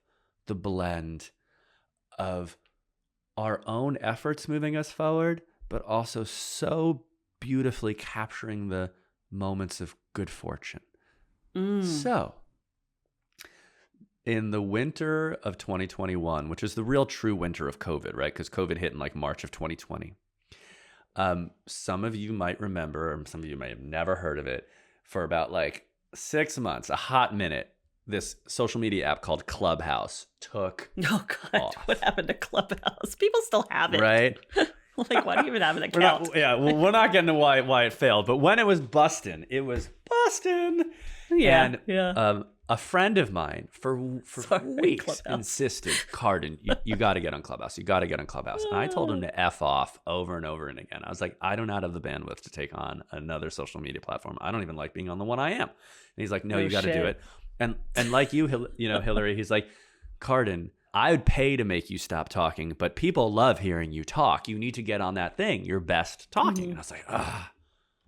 the blend of our own efforts moving us forward, but also so beautifully capturing the moments of good fortune. So in the winter of 2021, which is the real true winter of COVID, right? Because COVID hit in March of 2020. Some of you might remember, or some of you may have never heard of it, for about 6 months, a hot minute, this social media app called Clubhouse took off. What happened to Clubhouse? People still have it. Right? Why do you even have an account? We're not getting to why it failed, but when it was busting, it was busting. Yeah. And a friend of mine for weeks Clubhouse insisted, Kardin, you got to get on Clubhouse. You got to get on Clubhouse. And I told him to F off over and over and again. I was like, I don't have the bandwidth to take on another social media platform. I don't even like being on the one I am. And he's like, no, you got to do it. And like you, Hilary, he's like, Kardin, I would pay to make you stop talking, but people love hearing you talk. You need to get on that thing. You're best talking. And I was like,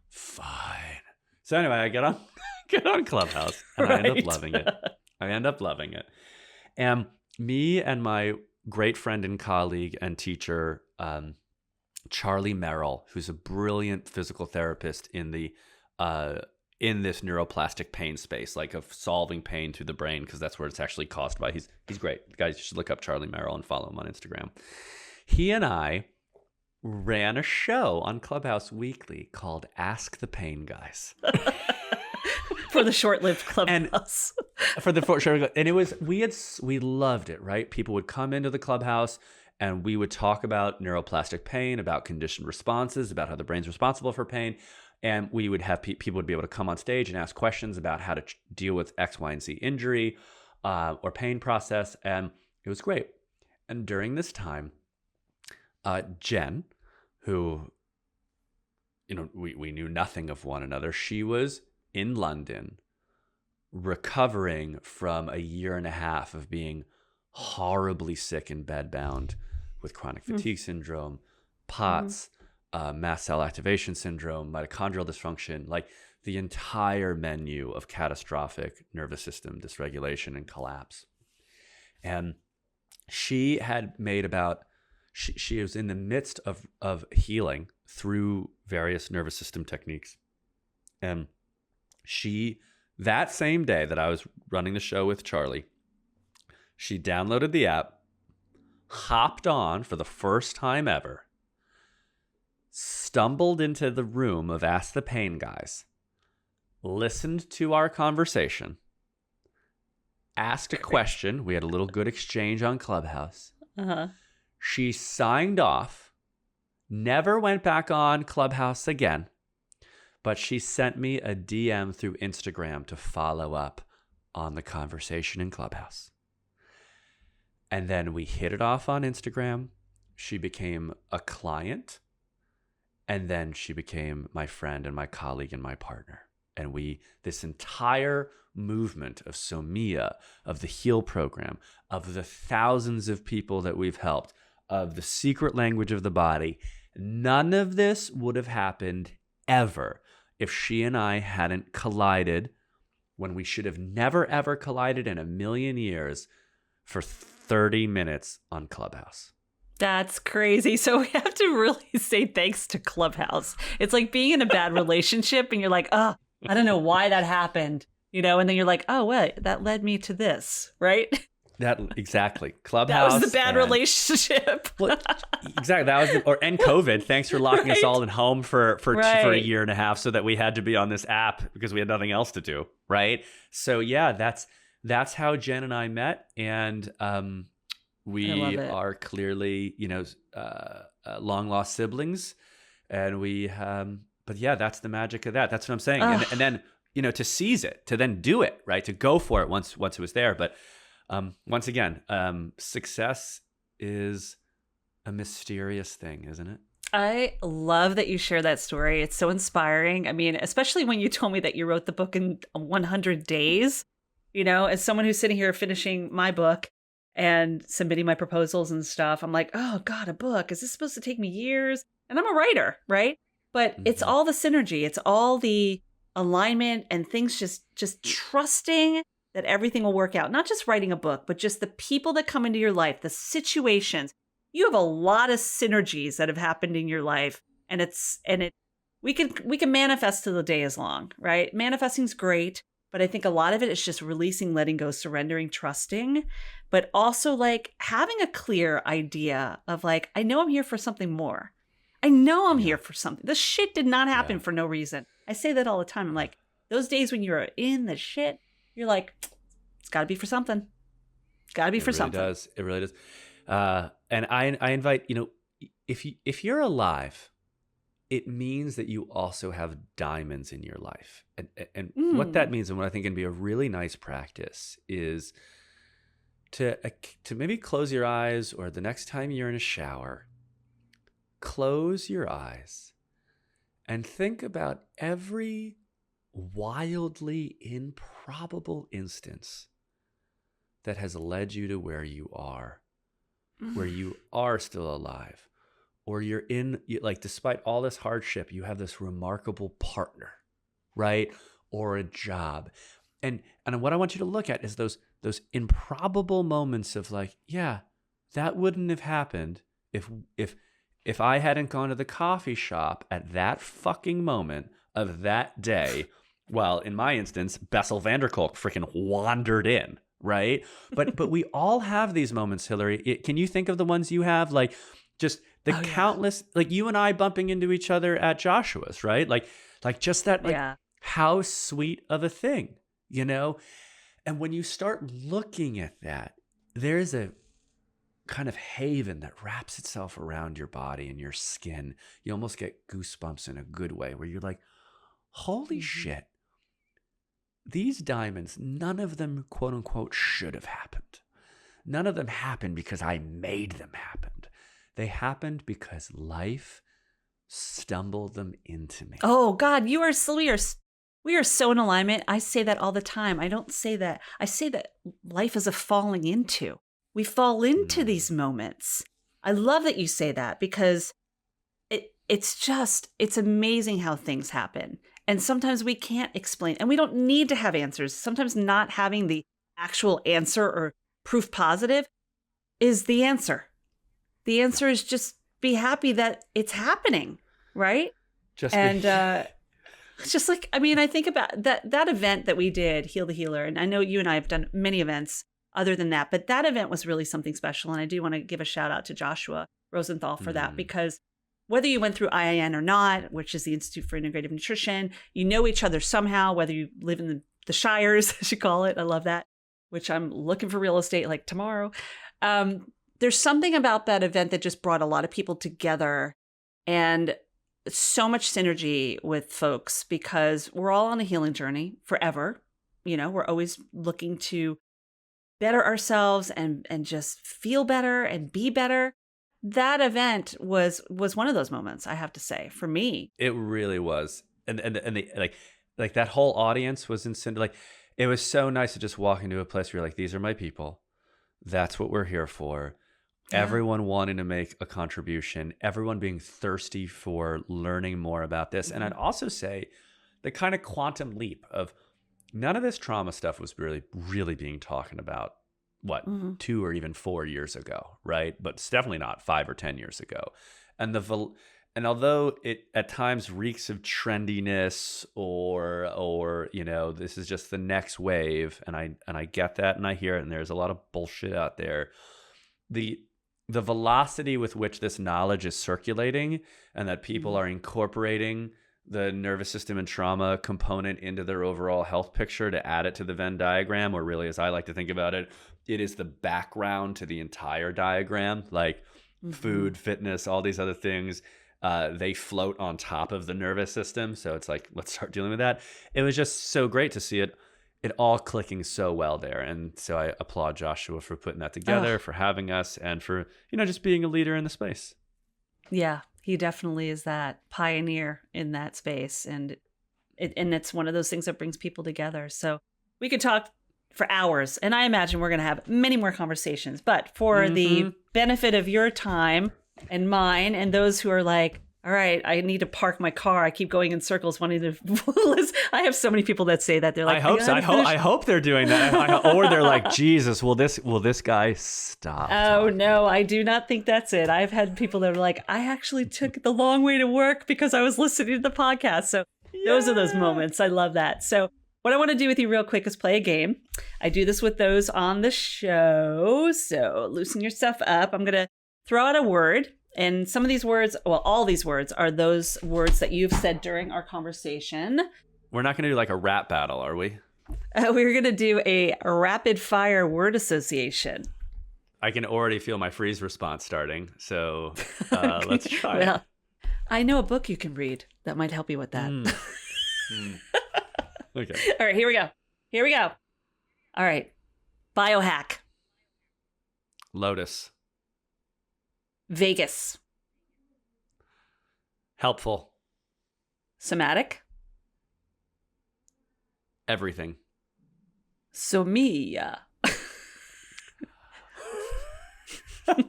fine. So anyway, I get on Clubhouse and I end up loving it. And me and my great friend and colleague and teacher, Charlie Merrill, who's a brilliant physical therapist in the in this neuroplastic pain space, like of solving pain through the brain, because that's where it's actually caused by. He's great. Guys, you should look up Charlie Merrill and follow him on Instagram. He and I ran a show on Clubhouse Weekly called Ask the Pain Guys. For the short-lived Clubhouse. And it was, we loved it, right? People would come into the Clubhouse and we would talk about neuroplastic pain, about conditioned responses, about how the brain's responsible for pain. And we would have people would be able to come on stage and ask questions about how to deal with X, Y, and Z injury or pain process. And it was great. And during this time, Jen, who, we knew nothing of one another, she was in London recovering from a year and a half of being horribly sick and bedbound with chronic fatigue syndrome, POTS, mast cell activation syndrome, mitochondrial dysfunction, like the entire menu of catastrophic nervous system dysregulation and collapse. And she had made she was in the midst of healing through various nervous system techniques. And that same day that I was running the show with Charlie, she downloaded the app, hopped on for the first time ever, stumbled into the room of Ask the Pain Guys, listened to our conversation, asked a question. We had a little good exchange on Clubhouse. She signed off, never went back on Clubhouse again, but she sent me a DM through Instagram to follow up on the conversation in Clubhouse. And then we hit it off on Instagram. She became a client. And then she became my friend and my colleague and my partner. And this entire movement of SOMIA, of the HEAL program, of the thousands of people that we've helped, of the secret language of the body, none of this would have happened ever if she and I hadn't collided when we should have never, ever collided in a million years for 30 minutes on Clubhouse. That's crazy. So we have to really say thanks to Clubhouse. It's like being in a bad relationship and you're like, oh, I don't know why that happened, and then you're like, oh, wait, that led me to this, right? Exactly. Clubhouse. That was the bad relationship. Well, exactly. That was and COVID. Thanks for locking us all at home for a year and a half, so that we had to be on this app because we had nothing else to do. Right. So yeah, that's how Jen and I met, and we are clearly long lost siblings, and but yeah, that's the magic of that. That's what I'm saying. And then to seize it, to then do it, right, to go for it once it was there. But once again, success is a mysterious thing, isn't it? I love that you share that story. It's so inspiring. I mean, especially when you told me that you wrote the book in 100 days, as someone who's sitting here finishing my book and submitting my proposals and stuff, I'm like, oh God, a book. Is this supposed to take me years? And I'm a writer, right? But it's all the synergy. It's all the alignment and things just trusting that everything will work out. Not just writing a book, but just the people that come into your life, the situations. You have a lot of synergies that have happened in your life, and we can manifest till the day is long, right? Manifesting's great, but I think a lot of it is just releasing, letting go, surrendering, trusting, but also like having a clear idea of like, I know I'm here for something more. I know I'm here for something. This shit did not happen for no reason. I say that all the time. I'm like, those days when you're in the shit, you're like, it's got to be for something. It's got to be for something. It really does. And I invite, if you're alive, it means that you also have diamonds in your life. And what that means, and what I think can be a really nice practice, is to maybe close your eyes, or the next time you're in a shower, close your eyes and think about every wildly improbable instance that has led you to where you are still alive, or despite all this hardship, you have this remarkable partner, right? Or a job. And what I want you to look at is those improbable moments of like, yeah, that wouldn't have happened if I hadn't gone to the coffee shop at that fucking moment of that day. Well, in my instance, Bessel van Der Kolk freaking wandered in, right? But we all have these moments, Hilary. Can you think of the ones you have? Like just the countless, like you and I bumping into each other at Joshua's, right? Like just that, like how sweet of a thing, you know? And when you start looking at that, there's a kind of haven that wraps itself around your body and your skin. You almost get goosebumps in a good way where you're like, holy shit, these diamonds, none of them, quote unquote, should have happened. None of them happened because I made them happen. They happened because life stumbled them into me. Oh God, we are so in alignment. I say that all the time. I don't say that. I say that life is a falling into. We fall into these moments. I love that you say that because it's amazing how things happen. And sometimes we can't explain, and we don't need to have answers. Sometimes not having the actual answer or proof positive is the answer. The answer is just be happy that it's happening, right? It's just like, I mean, I think about that event that we did, Heal the Healer, and I know you and I have done many events other than that, but that event was really something special. And I do want to give a shout out to Joshua Rosenthal for that, because whether you went through IIN or not, which is the Institute for Integrative Nutrition, you know each other somehow, whether you live in the Shires, as you call it. I love that, which I'm looking for real estate like tomorrow. There's something about that event that just brought a lot of people together and so much synergy with folks because we're all on a healing journey forever. You know, we're always looking to better ourselves and just feel better and be better. That event was one of those moments, I have to say, for me. It really was. And the, like that whole audience was insane. Like, it was so nice to just walk into a place where you're like, these are my people. That's what we're here for. Yeah. Everyone wanting to make a contribution, everyone being thirsty for learning more about this. And I'd also say the kind of quantum leap of none of this trauma stuff was really being talked about, 2 or even 4 years ago, right? But it's definitely not 5 or 10 years ago. And although it at times reeks of trendiness or you know, this is just the next wave, and I get that and I hear it, and there's a lot of bullshit out there. The velocity with which this knowledge is circulating and that people are incorporating the nervous system and trauma component into their overall health picture to add it to the Venn diagram, or really, as I like to think about it, it is the background to the entire diagram, like food, fitness, all these other things. They float on top of the nervous system. So it's like, let's start dealing with that. It was just so great to see it all clicking so well there. And so I applaud Joshua for putting that together, for having us, and for, you know, just being a leader in the space. Yeah, he definitely is that pioneer in that space. And it's one of those things that brings people together. So we could talk for hours, and I imagine we're going to have many more conversations. But for the benefit of your time and mine and those who are like, all right, I need to park my car. I keep going in circles wanting to listen. I have so many people that say that. They're like, I hope they're doing that. Or they're like, Jesus, will this guy stop? Oh, no, I do not think that's it. I've had people that are like, I actually took the long way to work because I was listening to the podcast. So those are those moments. I love that. So what I want to do with you real quick is play a game. I do this with those on the show. So loosen yourself up. I'm going to throw out a word. And some of these words, well, all these words are those words that you've said during our conversation. We're not going to do like a rap battle, are we? We're going to do a rapid fire word association. I can already feel my freeze response starting. So let's try it. I know a book you can read that might help you with that. Okay. All right, here we go. All right. Biohack. Lotus. Vegas. Helpful. Somatic. Everything. SOMIA.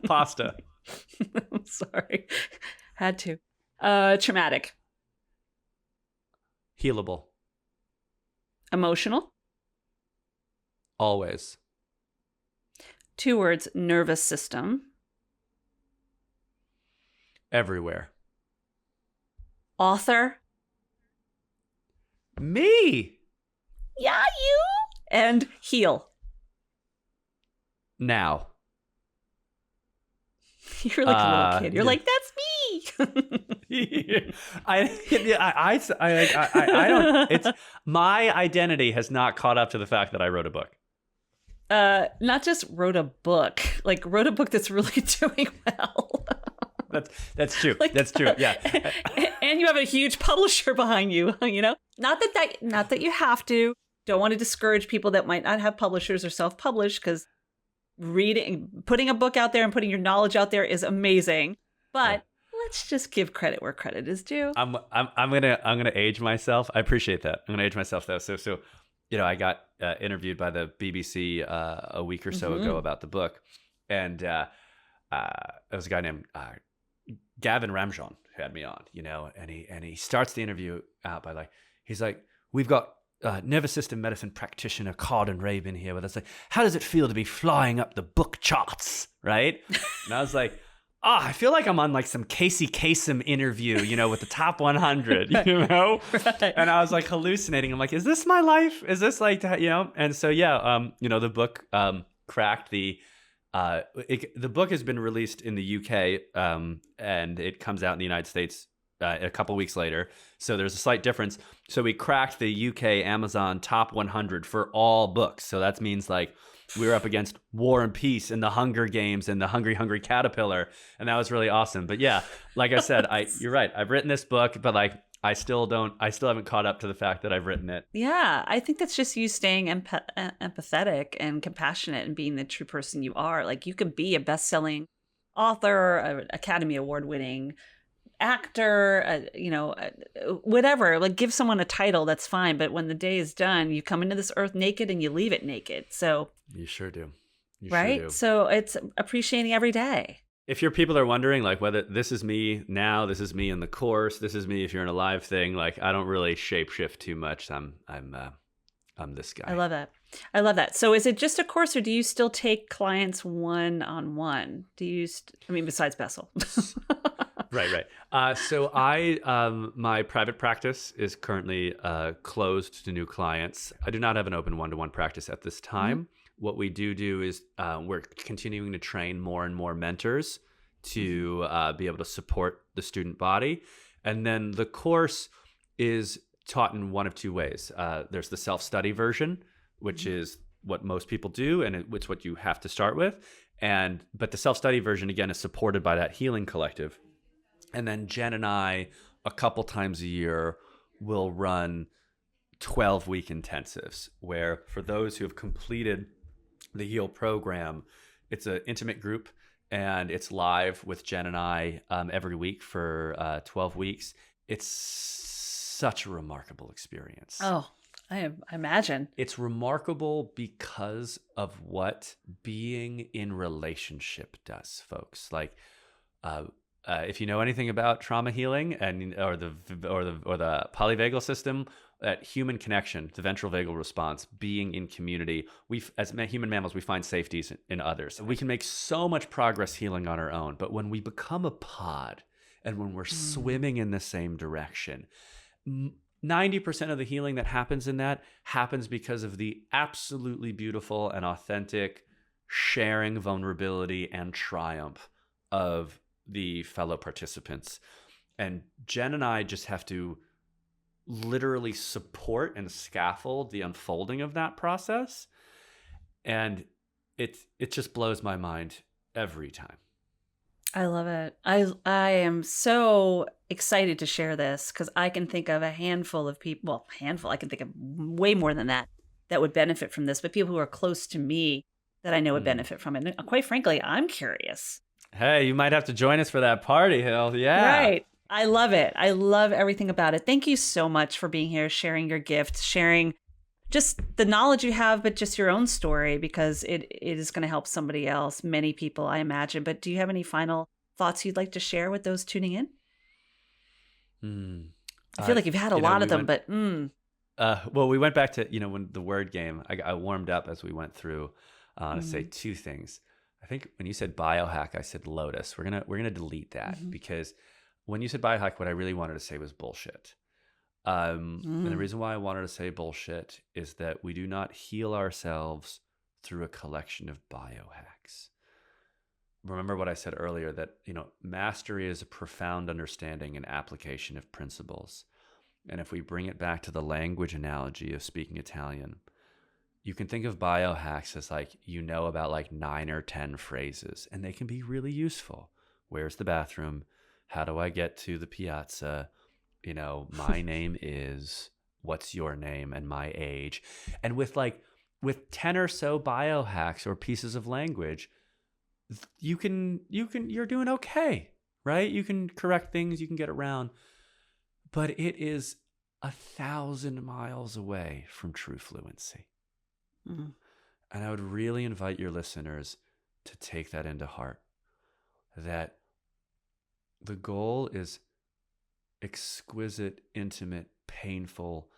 Pasta. I'm sorry. Had to. Traumatic. Healable. Emotional. Always. 2 words, nervous system. Everywhere. Author? Me. Yeah, you. And heal. Now. You're like a little kid. You're like, that's me. I don't. It's my identity has not caught up to the fact that I wrote a book. Not just wrote a book, like wrote a book that's really doing well. That's true. Like that's true. Yeah. And you have a huge publisher behind you. You know, not that you have to. Don't want to discourage people that might not have publishers or self-publish, because putting a book out there and putting your knowledge out there is amazing. But let's just give credit where credit is due. I'm gonna age myself. I appreciate that. I'm gonna age myself though. So you know, I got interviewed by the BBC a week or so ago about the book, and there was a guy named Gavin Ramjon who had me on. You know, and he starts the interview out by he's like, we've got nervous system medicine practitioner Kardin Rabin here with us. Like, how does it feel to be flying up the book charts, right? And I was like, I feel like I'm on like some Casey Kasem interview, you know, with the top 100, you know? Right. And I was like hallucinating. I'm like, is this my life? Is this like, you know? And so, yeah, you know, the book cracked the book has been released in the UK and it comes out in the United States a couple weeks later. So there's a slight difference. So we cracked the UK Amazon top 100 for all books. So that means like we were up against War and Peace and the Hunger Games and the Hungry Hungry Caterpillar. And that was really awesome. But yeah, like I said, you're right. I've written this book, but like I still haven't caught up to the fact that I've written it. Yeah, I think that's just you staying empathetic and compassionate and being the true person you are. Like you could be a best-selling author, an Academy Award-winning actor, whatever. Like give someone a title, that's fine. But when the day is done, you come into this earth naked and you leave it naked. So you sure do. Right? Sure do. So it's appreciating every day. If your people are wondering, like, whether this is me now, this is me in the course, this is me if you're in a live thing, like, I don't really shapeshift too much. I'm this guy. I love that. So is it just a course, or do you still take clients one-on-one? Do you, besides Bessel? Right. So my private practice is currently closed to new clients. I do not have an open one-to-one practice at this time. Mm-hmm. What we do is we're continuing to train more and more mentors to be able to support the student body. And then the course is taught in one of two ways. There's the self-study version, which is what most people do, and it's what you have to start with. But the self-study version, again, is supported by that healing collective. And then Jen and I, a couple times a year, will run 12-week intensives, where for those who have completed the HEAL program, it's an intimate group, and it's live with Jen and I every week for 12 weeks. It's such a remarkable experience. Oh, I imagine. It's remarkable because of what being in relationship does, folks. Like, if you know anything about trauma healing or the polyvagal system, that human connection, the ventral vagal response, being in community, as human mammals, we find safeties in others. We can make so much progress healing on our own, but when we become a pod and when we're swimming in the same direction, 90% of the healing that happens in that happens because of the absolutely beautiful and authentic sharing, vulnerability, and triumph of the fellow participants. And Jen and I just have to literally support and scaffold the unfolding of that process. And it just blows my mind every time. I love it. I am so excited to share this, because I can think of a handful of people, I can think of way more than that would benefit from this, but people who are close to me that I know would benefit from it. And quite frankly, I'm curious. Hey, you might have to join us for that party, Hil. Yeah. Right. I love it. I love everything about it. Thank you so much for being here, sharing your gift, sharing just the knowledge you have, but just your own story, because it is going to help somebody else, many people, I imagine. But do you have any final thoughts you'd like to share with those tuning in? I feel like you've had a lot of them, but well, we went back to, when the word game, I warmed up as we went through, to say two things. I think when you said biohack, I said lotus. We're gonna delete that because when you said biohack, what I really wanted to say was bullshit. And the reason why I wanted to say bullshit is that we do not heal ourselves through a collection of biohacks. Remember what I said earlier, that, mastery is a profound understanding and application of principles. And if we bring it back to the language analogy of speaking Italian, you can think of biohacks as about 9 or 10 phrases, and they can be really useful. Where's the bathroom? How do I get to the piazza? My name is, what's your name, and my age. And with 10 or so biohacks or pieces of language, you're doing okay, right? You can correct things, you can get around, but it is 1,000 miles away from true fluency. And I would really invite your listeners to take that into heart, that the goal is exquisite, intimate, painful,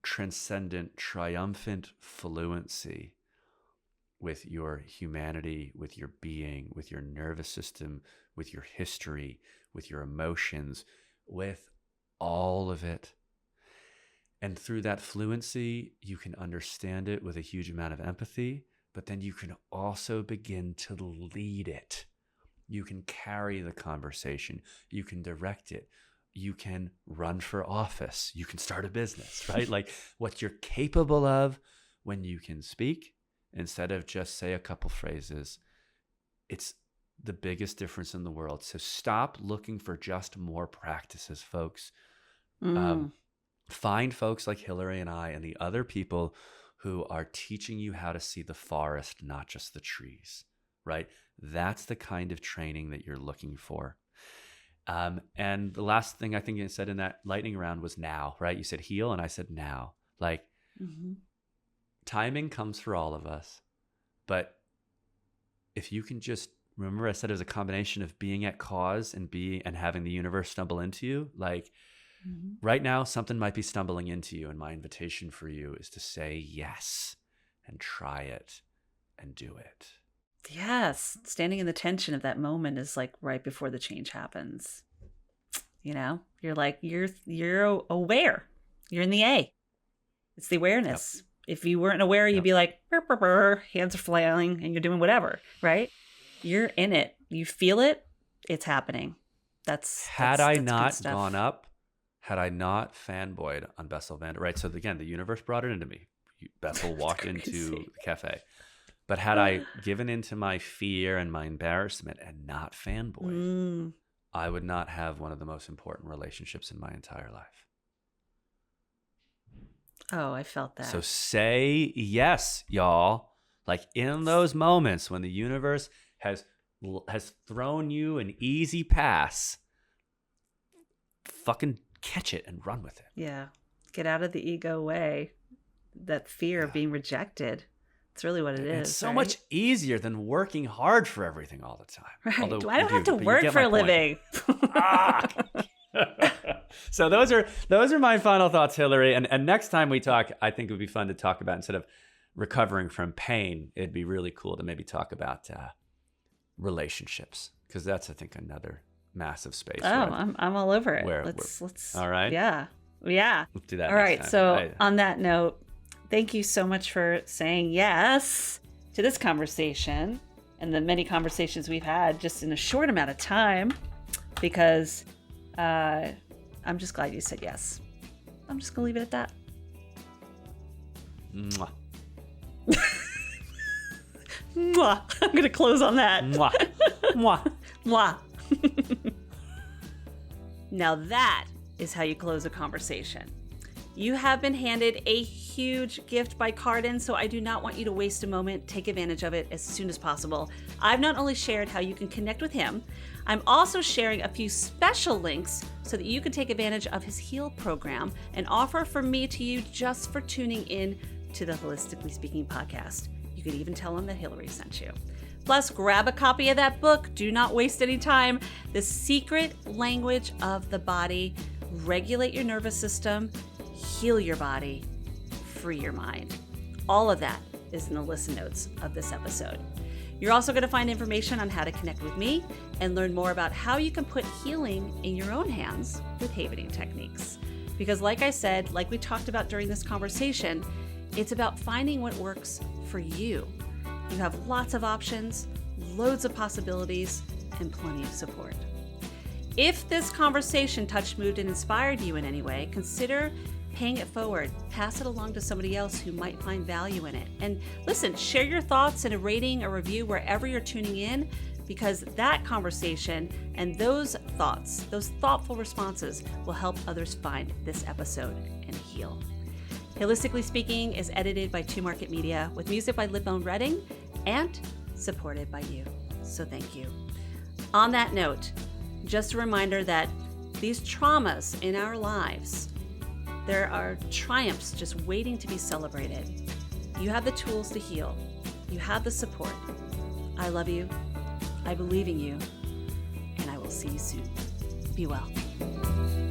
transcendent, triumphant fluency with your humanity, with your being, with your nervous system, with your history, with your emotions, with all of it. And through that fluency, you can understand it with a huge amount of empathy, but then you can also begin to lead it. You can carry the conversation. You can direct it. You can run for office. You can start a business, right? What you're capable of when you can speak instead of just say a couple phrases, it's the biggest difference in the world. So stop looking for just more practices, folks. Find folks like Hilary and I and the other people who are teaching you how to see the forest, not just the trees, right? That's the kind of training that you're looking for. And the last thing I think you said in that lightning round was now, right? You said heal and I said now. Timing comes for all of us. But if you can just remember, I said it was a combination of being at cause and having the universe stumble into you. Right now, something might be stumbling into you, and my invitation for you is to say yes and try it and do it. Yes. Standing in the tension of that moment is right before the change happens. You're you're aware. You're in the A. It's the awareness. Yep. If you weren't aware, you'd be like, burr, burr, burr, hands are flailing and you're doing whatever, right? You're in it. You feel it. It's happening. Had I not gone up, had I not fanboyed on Bessel van der, right? So again, the universe brought it into me. Bessel walked into the cafe. But had I given into my fear and my embarrassment and not fanboyed, I would not have one of the most important relationships in my entire life. Oh, I felt that. So say yes, y'all. In those moments when the universe has thrown you an easy pass, fucking catch it and run with it. Yeah. Get out of the ego way. That fear of being rejected. It's really what it is. It's so much easier than working hard for everything all the time. Right. I don't have to work for a living. So those are my final thoughts, Hilary. And next time we talk, I think it would be fun to talk about, instead of recovering from pain, it'd be really cool to maybe talk about relationships, because that's, I think, another massive space. I'm all over it. Let's. All right. Yeah. Let's do that. All right. Time. So on that note, thank you so much for saying yes to this conversation and the many conversations we've had just in a short amount of time, because I'm just glad you said yes. I'm just going to leave it at that. Mwah. Mwah. I'm going to close on that. Mwah. Mwah. Mwah. Now that is how you close a conversation. You have been handed a huge gift by Kardin, so I do not want you to waste a moment. Take advantage of it as soon as possible. I've not only shared how you can connect with him, I'm also sharing a few special links so that you can take advantage of his HEAL program, an offer from me to you just for tuning in to the HIListically Speaking Podcast. You could even tell him that Hilary sent you. Plus, grab a copy of that book. Do not waste any time. The Secret Language of the Body. Regulate your nervous system. Heal your body, free your mind. All of that is in the listen notes of this episode. You're also going to find information on how to connect with me and learn more about how you can put healing in your own hands with havening techniques. Because like I said, like we talked about during this conversation, it's about finding what works for you. You have lots of options, loads of possibilities, and plenty of support. If this conversation touched, moved, and inspired you in any way, consider paying it forward. Pass it along to somebody else who might find value in it. And listen, share your thoughts in a rating or review wherever you're tuning in, because that conversation and those thoughts, those thoughtful responses will help others find this episode and heal. HIListically Speaking is edited by Two Market Media with music by Lipbone Redding and supported by you. So thank you. On that note, just a reminder that these traumas in our lives, there are triumphs just waiting to be celebrated. You have the tools to heal. You have the support. I love you. I believe in you. And I will see you soon. Be well.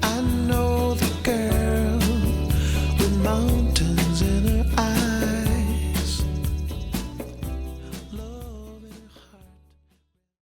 I know the girl with mountains